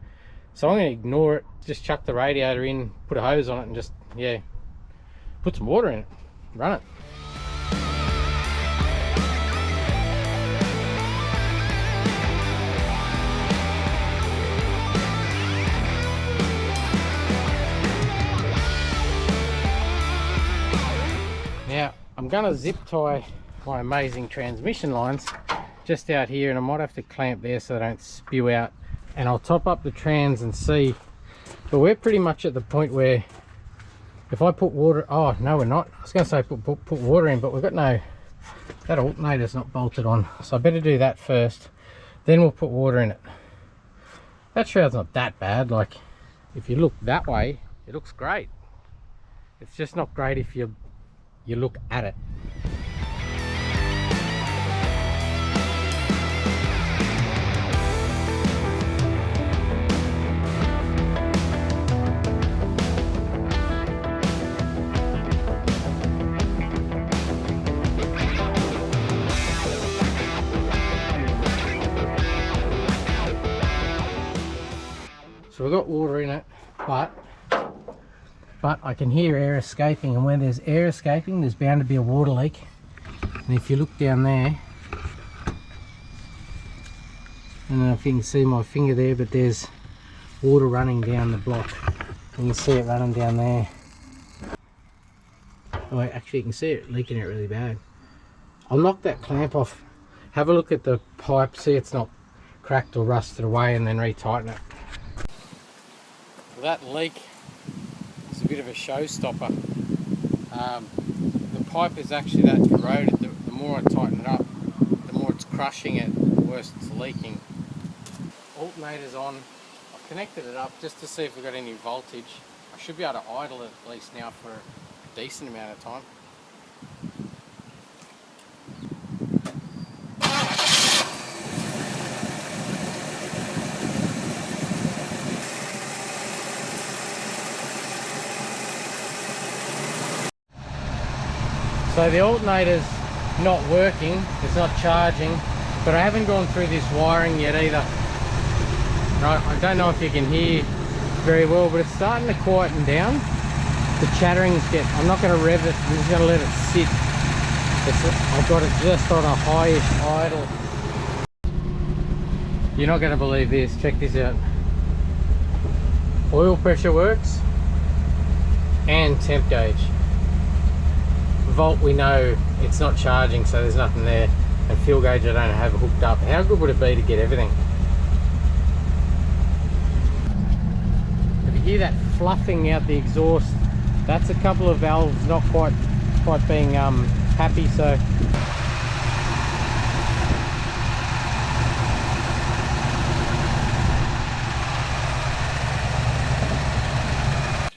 So I'm going to ignore it, just chuck the radiator in, put a hose on it, and just, yeah, put some water in it, run it. Now, I'm going to zip tie my amazing transmission lines just out here, and I might have to clamp there so they don't spew out, and I'll top up the trans and see. But we're pretty much at the point where if I put water, oh no we're not, I was going to say put water in, but we've got no, that alternator's not bolted on, so I better do that first, then we'll put water in it. That shroud's not that bad. Like, if you look that way, it looks great. It's just not great if you look at it. So we've got water in it, but I can hear air escaping, and where there's air escaping, there's bound to be a water leak. And if you look down there, I don't know if you can see my finger there, but there's water running down the block. You can see it running down there. Oh, actually you can see it leaking out really bad. I'll knock that clamp off, have a look at the pipe, see it's not cracked or rusted away, and then retighten it. That leak is a bit of a showstopper. pipe is actually that corroded, the more I tighten it up, the more it's crushing it, the worse it's leaking. Alternator's on. I've connected it up just to see if we've got any voltage. I should be able to idle it at least now for a decent amount of time. So the alternator's not working, it's not charging, but I haven't gone through this wiring yet either. Right, I don't know if you can hear very well, but it's starting to quieten down. The chattering's I'm not going to rev it, I'm just going to let it sit. I've got it just on a high-ish idle. You're not going to believe this, check this out. Oil pressure works and temp gauge. Volt, we know it's not charging, so there's nothing there, and fuel gauge I don't have hooked up. How good would it be to get everything? If you hear that fluffing out the exhaust, that's a couple of valves not quite being happy.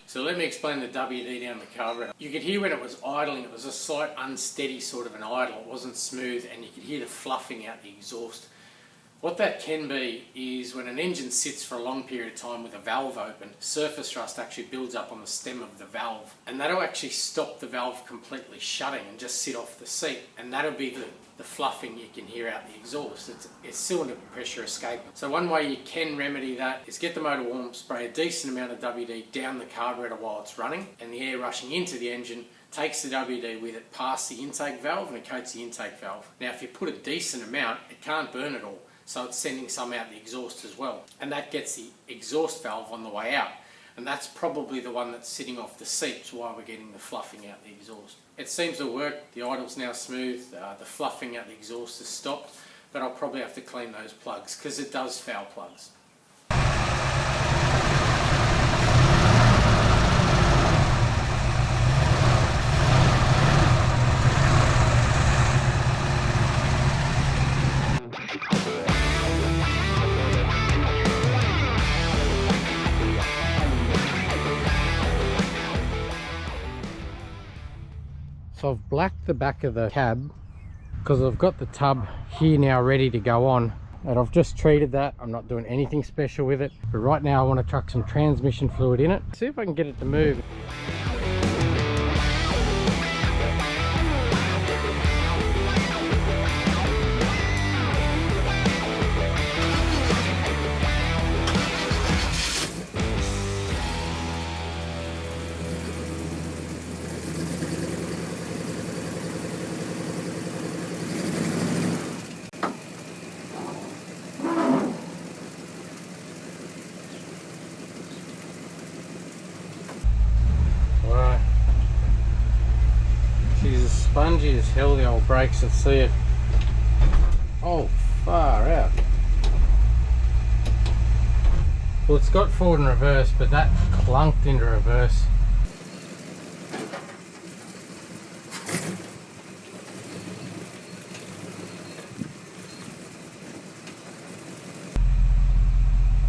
So let me explain the WD down the carburetor. You could hear when it was idling, it was a slight unsteady sort of an idle. It wasn't smooth, and you could hear the fluffing out the exhaust. What that can be is when an engine sits for a long period of time with a valve open, surface rust actually builds up on the stem of the valve, and that'll actually stop the valve completely shutting and just sit off the seat, and that'll be the fluffing you can hear out the exhaust. It's cylinder pressure escaping. So one way you can remedy that is get the motor warm, spray a decent amount of WD down the carburetor while it's running, and the air rushing into the engine takes the WD with it past the intake valve and it coats the intake valve. Now if you put a decent amount, it can't burn it all, so it's sending some out the exhaust as well, and that gets the exhaust valve on the way out, and that's probably the one that's sitting off the seats while we're getting the fluffing out the exhaust. It seems to work. The idle's now smooth, the fluffing out the exhaust has stopped, but I'll probably have to clean those plugs because it does foul plugs. So I've blacked the back of the cab because I've got the tub here now ready to go on, and I've just treated that. I'm not doing anything special with it, but right now I want to chuck some transmission fluid in it, see if I can get it to move. Spongy as hell, the old brakes. Let's see it. Oh, far out. Well, it's got forward and reverse, but that clunked into reverse.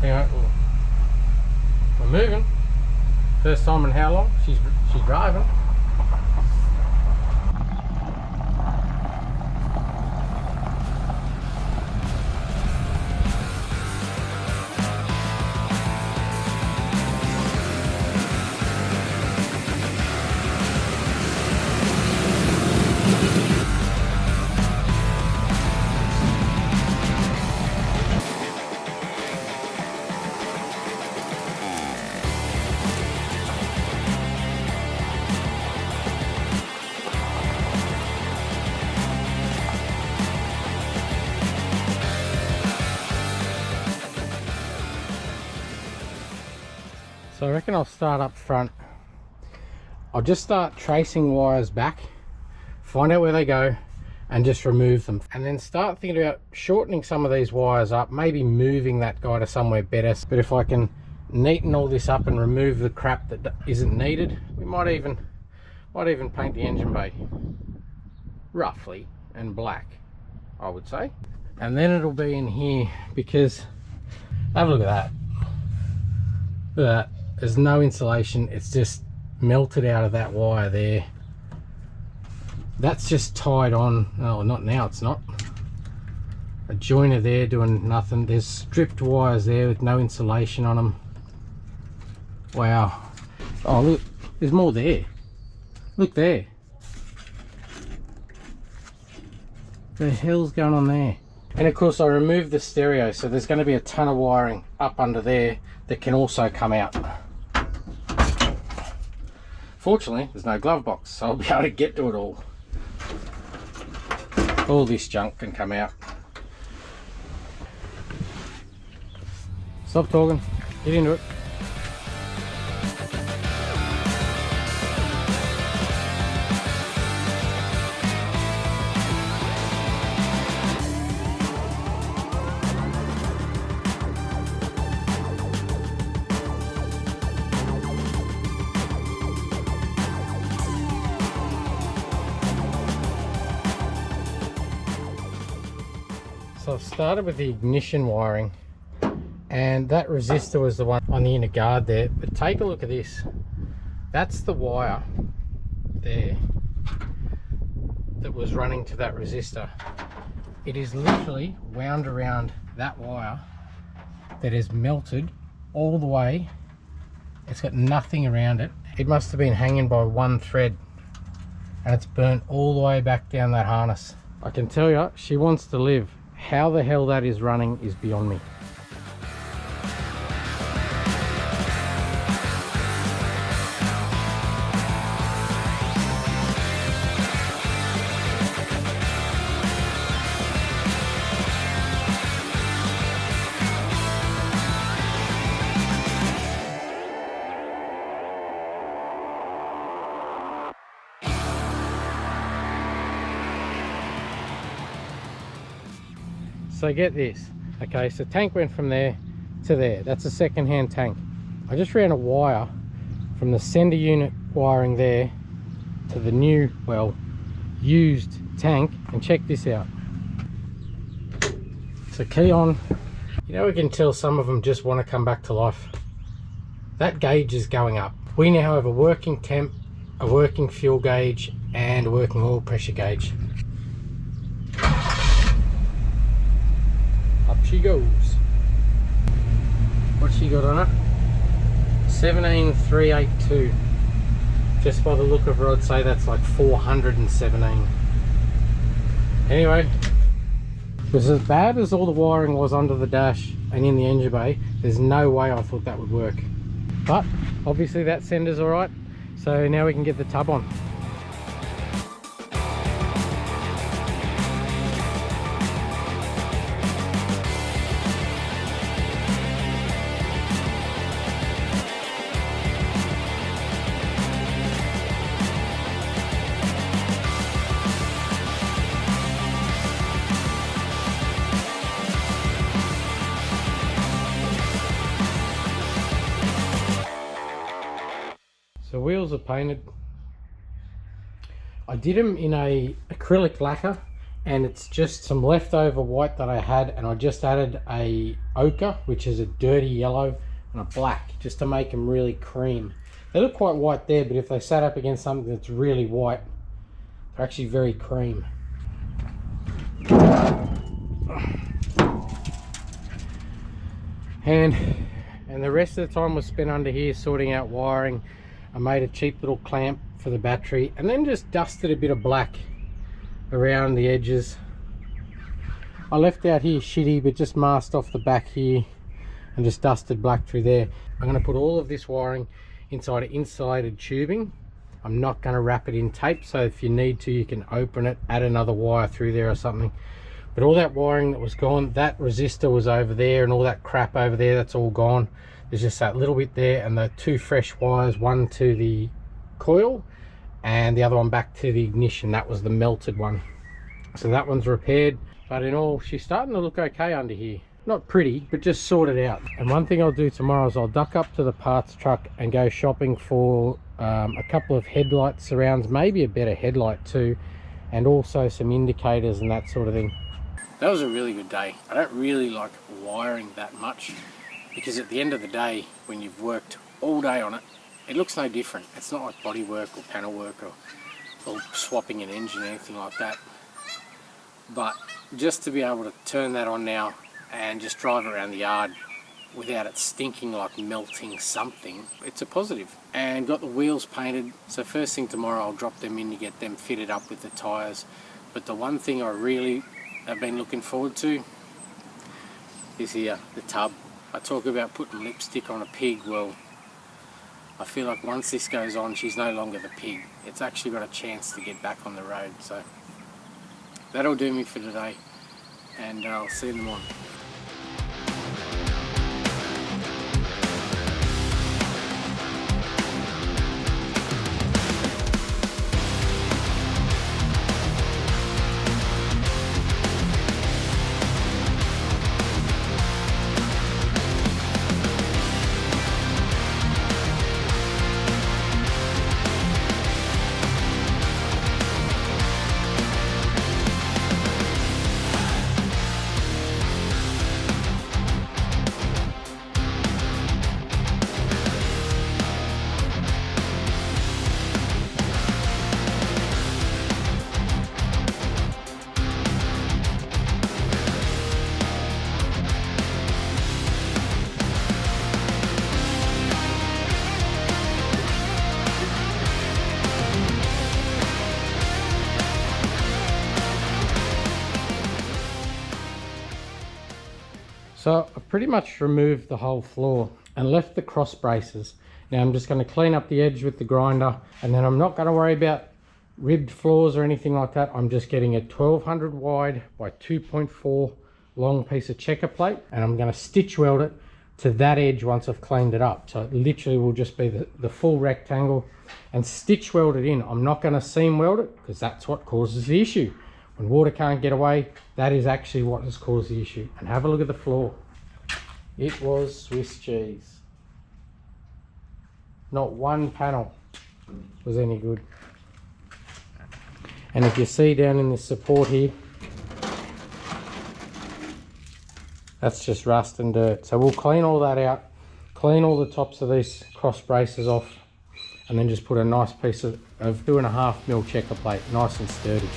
Anyway, we're moving. First time in how long? She's driving. So I reckon I'll start up front. I'll just start tracing wires back, find out where they go, and just remove them. And then start thinking about shortening some of these wires up, maybe moving that guy to somewhere better. But if I can neaten all this up and remove the crap that isn't needed, we might even paint the engine bay. roughly, and black, I would say. And then it'll be in here, because have a look at that. Look at that. There's no insulation, it's just melted out of that wire there. That's just tied on. Oh, not now, it's not. A joiner there doing nothing. There's stripped wires there with no insulation on them. Wow. Oh look, there's more there. Look there. The hell's going on there? And of course I removed the stereo, so there's going to be a ton of wiring up under there that can also come out. Fortunately there's no glove box, so I'll be able to get to it all. All this junk can come out. Stop talking, get into it. So I've started with the ignition wiring, and that resistor was the one on the inner guard there. But take a look at this. That's the wire there that was running to that resistor. It is literally wound around that wire that is melted all the way. It's got nothing around it. It must have been hanging by one thread, and it's burnt all the way back down that harness. I can tell you, she wants to live. How the hell that is running is beyond me. So get this, okay, so tank went from there to there. That's a second-hand tank. I just ran a wire from the sender unit wiring there to the new, well, used tank, and check this out. So key on. You know, we can tell some of them just want to come back to life. That gauge is going up. We now have a working temp, a working fuel gauge, and a working oil pressure gauge. She goes. What's she got on it? 17382. Just by the look of her, I'd say that's like 417. Anyway, it was as bad as all the wiring was under the dash and in the engine bay. There's no way I thought that would work, but obviously that sender's all right. So now we can get the tub on. So wheels are painted. I did them in a acrylic lacquer, and it's just some leftover white that I had, and I just added a ochre, which is a dirty yellow, and a black, just to make them really cream. They look quite white there, but if they sat up against something that's really white, they're actually very cream. And the rest of the time was spent under here sorting out wiring. I made a cheap little clamp for the battery, and then just dusted a bit of black around the edges. I left out here shitty, but just masked off the back here and just dusted black through there. I'm going to put all of this wiring inside insulated tubing. I'm not going to wrap it in tape, so if you need to, you can open it, add another wire through there or something. But all that wiring that was gone, that resistor was over there, and all that crap over there, that's all gone. There's just that little bit there, and the two fresh wires, one to the coil and the other one back to the ignition. That was the melted one. So that one's repaired. But in all, she's starting to look okay under here. Not pretty, but just sorted out. And one thing I'll do tomorrow is I'll duck up to the parts truck and go shopping for a couple of headlight surrounds, maybe a better headlight too, and also some indicators and that sort of thing. That was a really good day. I don't really like wiring that much because at the end of the day, when you've worked all day on it, it looks no different. It's not like body work or panel work or swapping an engine or anything like that. But just to be able to turn that on now and just drive around the yard without it stinking like melting something, it's a positive. And got the wheels painted, so first thing tomorrow I'll drop them in to get them fitted up with the tyres. But the one thing I really have been looking forward to is here, the tub. I talk about putting lipstick on a pig. Well, I feel like once this goes on, she's no longer the pig. It's actually got a chance to get back on the road. So that'll do me for today, and I'll see you in the morning. So I pretty much removed the whole floor and left the cross braces. Now I'm just going to clean up the edge with the grinder, and then I'm not going to worry about ribbed floors or anything like that. I'm just getting a 1200 wide by 2.4 long piece of checker plate, and I'm going to stitch weld it to that edge once I've cleaned it up. So it literally will just be the full rectangle, and stitch weld it in. I'm not going to seam weld it because that's what causes the issue. When water can't get away, that is actually what has caused the issue. And have a look at the floor. It was Swiss cheese. Not one panel was any good. And if you see down in this support here, that's just rust and dirt. So we'll clean all that out, clean all the tops of these cross braces off, and then just put a nice piece of 2.5mm checker plate, nice and sturdy.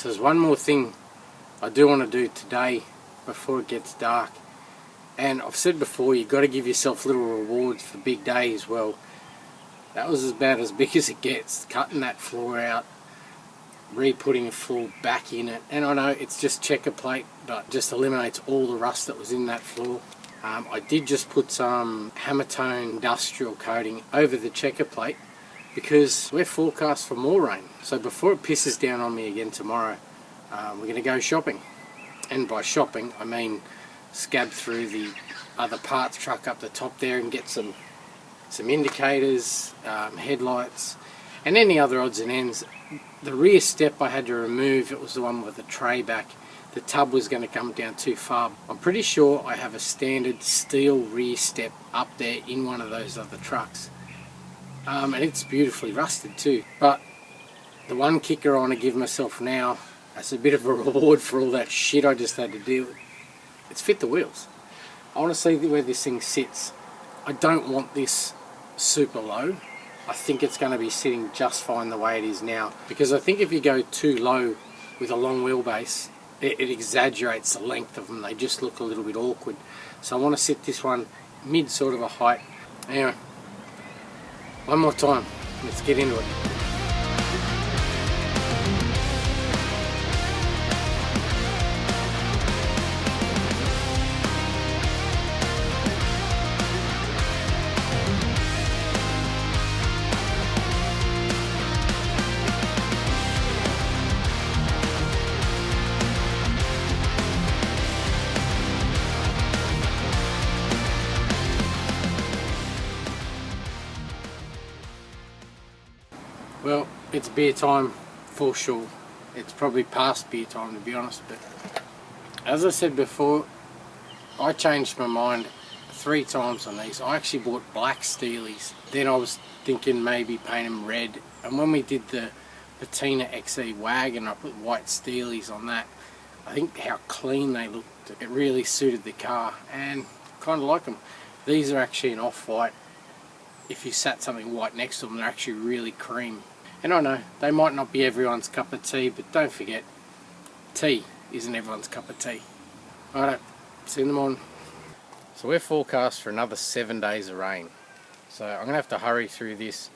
So there's one more thing I do want to do today before it gets dark. And I've said before, you've got to give yourself little rewards for big days. Well, that was about as big as it gets. Cutting that floor out, re-putting the floor back in it. And I know it's just checker plate, but just eliminates all the rust that was in that floor. I did just put some hammer-tone industrial coating over the checker plate because we're forecast for more rain. So before it pisses down on me again tomorrow, we're going to go shopping. And by shopping, I mean scab through the other parts truck up the top there and get some indicators, headlights, and any other odds and ends. The rear step I had to remove. It was the one with the tray back. The tub was going to come down too far. I'm pretty sure I have a standard steel rear step up there in one of those other trucks, and it's beautifully rusted too. But the one kicker I want to give myself now as a bit of a reward for all that shit I just had to deal with, it's fit the wheels. I want to see where this thing sits. I don't want this super low. I think it's going to be sitting just fine the way it is now, because I think if you go too low with a long wheelbase, it exaggerates the length of them. They just look a little bit awkward. So I want to sit this one mid sort of a height. Anyway, one more time, let's get into it. Well, it's beer time for sure. It's probably past beer time, to be honest, but as I said before, I changed my mind 3 times on these. I actually bought black steelies, then I was thinking maybe paint them red, and when we did the Patina XE wagon, I put white steelies on that. I think how clean they looked, it really suited the car, and kind of like them. These are actually an off-white. If you sat something white next to them, they're actually really cream. And I know, they might not be everyone's cup of tea, but don't forget, tea isn't everyone's cup of tea. Alright, see you in the morning. So we're forecast for another 7 days of rain. So I'm going to have to hurry through this.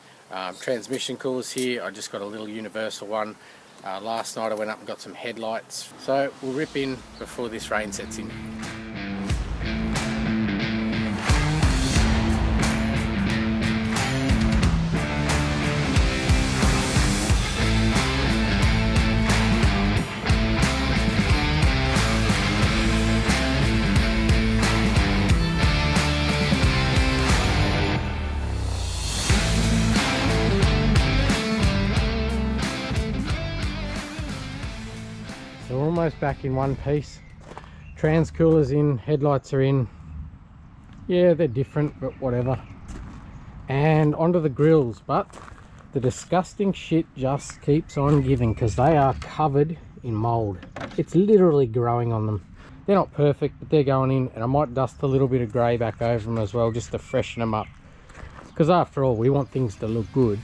Transmission coolers here, I just got a little universal one. Last night I went up and got some headlights. So we'll rip in before this rain sets in. So we're almost back in one piece. Trans coolers in, headlights are in. Yeah, they're different, but whatever. And onto the grills, but the disgusting shit just keeps on giving because they are covered in mold. It's literally growing on them. They're not perfect, but they're going in, and I might dust a little bit of grey back over them as well just to freshen them up. Because after all, we want things to look good.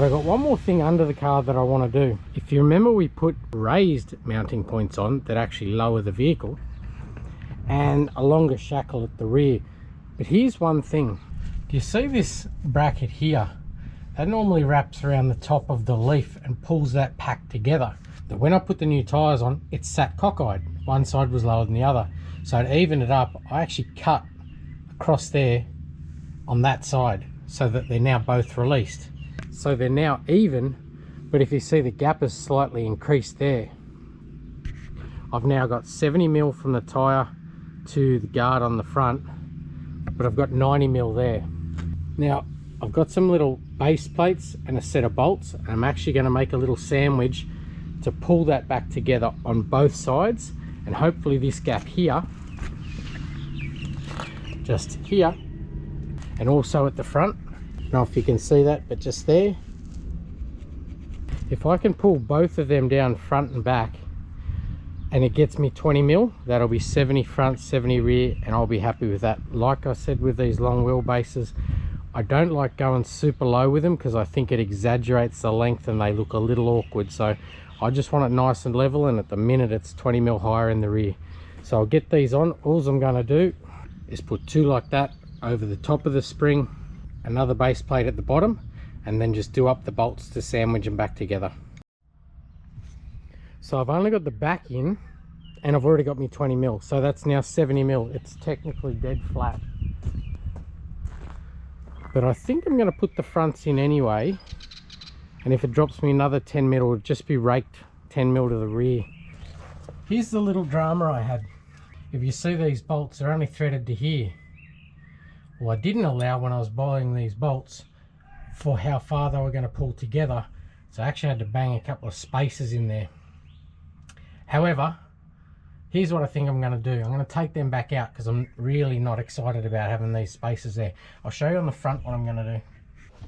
But I got one more thing under the car that I want to do. If you remember, we put raised mounting points on that actually lower the vehicle and a longer shackle at the rear. But here's one thing. Do you see this bracket here? That normally wraps around the top of the leaf and pulls that pack together. But when I put the new tyres on, it sat cockeyed. One side was lower than the other. So to even it up, I actually cut across there on that side so that they're now both released. So they're now even, but if you see, the gap is slightly increased there. I've now got 70mm from the tyre to the guard on the front, but I've got 90mm there. Now I've got some little base plates and a set of bolts, and I'm actually going to make a little sandwich to pull that back together on both sides, and hopefully this gap here, just here, and also at the front. I don't know if you can see that, but just there, if I can pull both of them down front and back and it gets me 20mm, that'll be 70 front, 70 rear, and I'll be happy with that. Like I said, with these long wheelbases, I don't like going super low with them because I think it exaggerates the length and they look a little awkward. So I just want it nice and level, and at the minute it's 20mm higher in the rear. So I'll get these on. All I'm going to do is put two like that over the top of the spring, another base plate at the bottom, and then just do up the bolts to sandwich them back together. So I've only got the back in and I've already got me 20mm, so that's now 70mm. It's technically dead flat, but I think I'm going to put the fronts in anyway, and if it drops me another 10mm, it'll just be raked 10mm to the rear. Here's the little drama I had. If you see, these bolts are only threaded to here. Well, I didn't allow, when I was buying these bolts, for how far they were going to pull together, so I actually had to bang a couple of spaces in there. However, here's what I think I'm going to do. I'm going to take them back out because I'm really not excited about having these spaces there. I'll show you on the front what I'm going to do.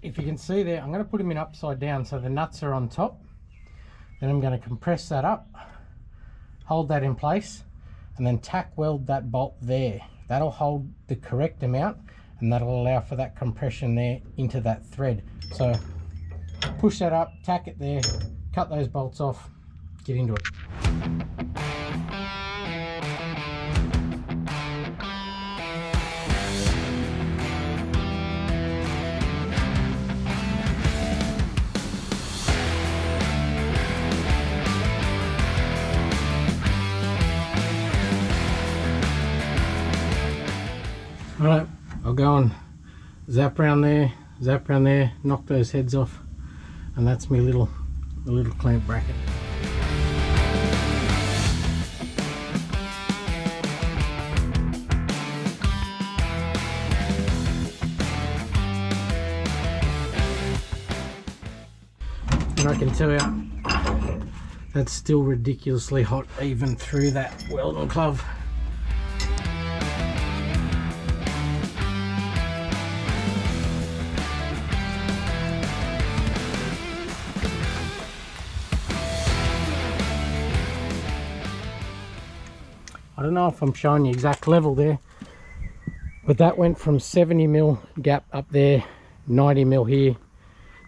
If you can see there, I'm going to put them in upside down so the nuts are on top. Then I'm going to compress that up, hold that in place, and then tack weld that bolt there. That'll hold the correct amount, and that'll allow for that compression there into that thread. So push that up, tack it there, cut those bolts off, get into it. Alright, I'll go and zap around there, knock those heads off, and that's my little clamp bracket. And I can tell you, that's still ridiculously hot even through that welding glove. I don't know if I'm showing you exact level there, but that went from 70mm gap up there, 90mm here.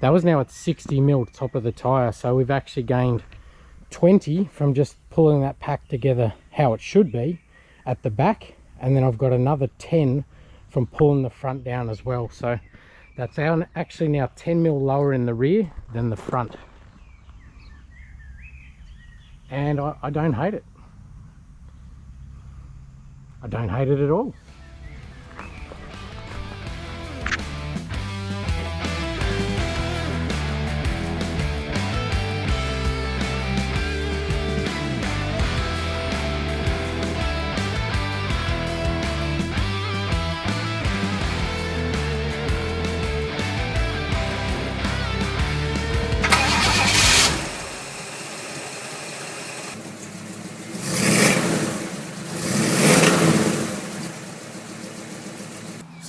That was now at 60mm top of the tyre, so we've actually gained 20 from just pulling that pack together how it should be at the back, and then I've got another 10 from pulling the front down as well. So that's actually now 10mm lower in the rear than the front, and I don't hate it. I don't hate it at all.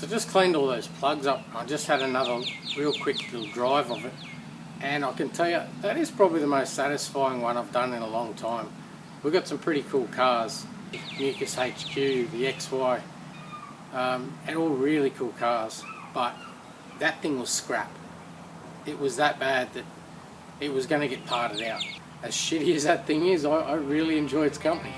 Just cleaned all those plugs up. I just had another real quick little drive of it, and I can tell you that is probably the most satisfying one I've done in a long time. We've got some pretty cool cars, the Mucus HQ, the XY, and all really cool cars, but that thing was scrap. it was that bad that it was going to get parted out. As shitty as that thing is, I really enjoy its company.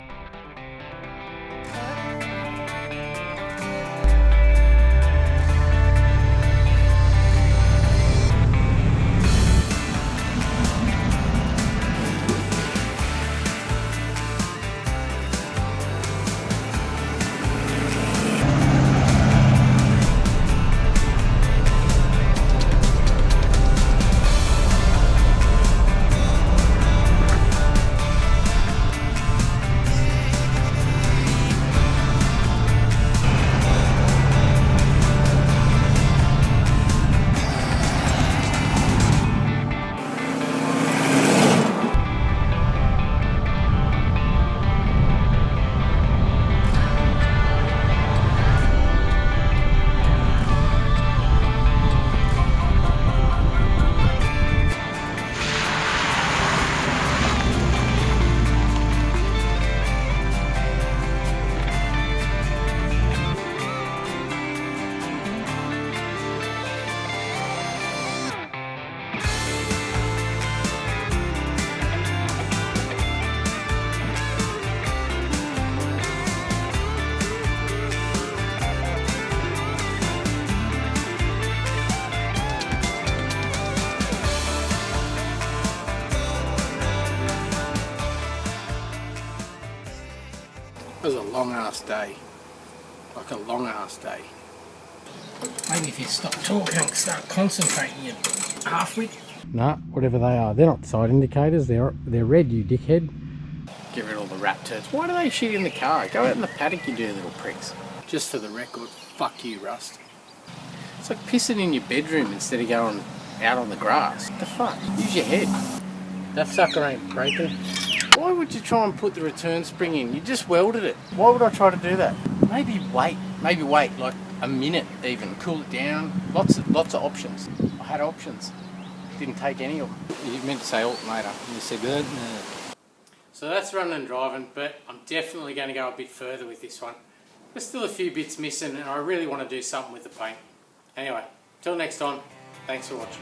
It was a long ass day. Like a long ass day. Maybe if you stop talking and start concentrating, you half-wit. Nah, whatever they are. They're not side indicators, they're red, you dickhead. Get rid of all the rat turds. Why do they shit in the car? Go out in the paddock, you dirty little pricks. Just for the record, fuck you, Rust. It's like pissing in your bedroom instead of going out on the grass. What the fuck? Use your head. That sucker ain't breaking. Why would you try and put the return spring in? You just welded it. Why would I try to do that? Maybe wait like a minute even, cool it down. Lots of options. I had options. Didn't take any of them. You meant to say alternator, and you said no. So that's running and driving, but I'm definitely going to go a bit further with this one. There's still a few bits missing, and I really want to do something with the paint. Anyway, till next time, thanks for watching.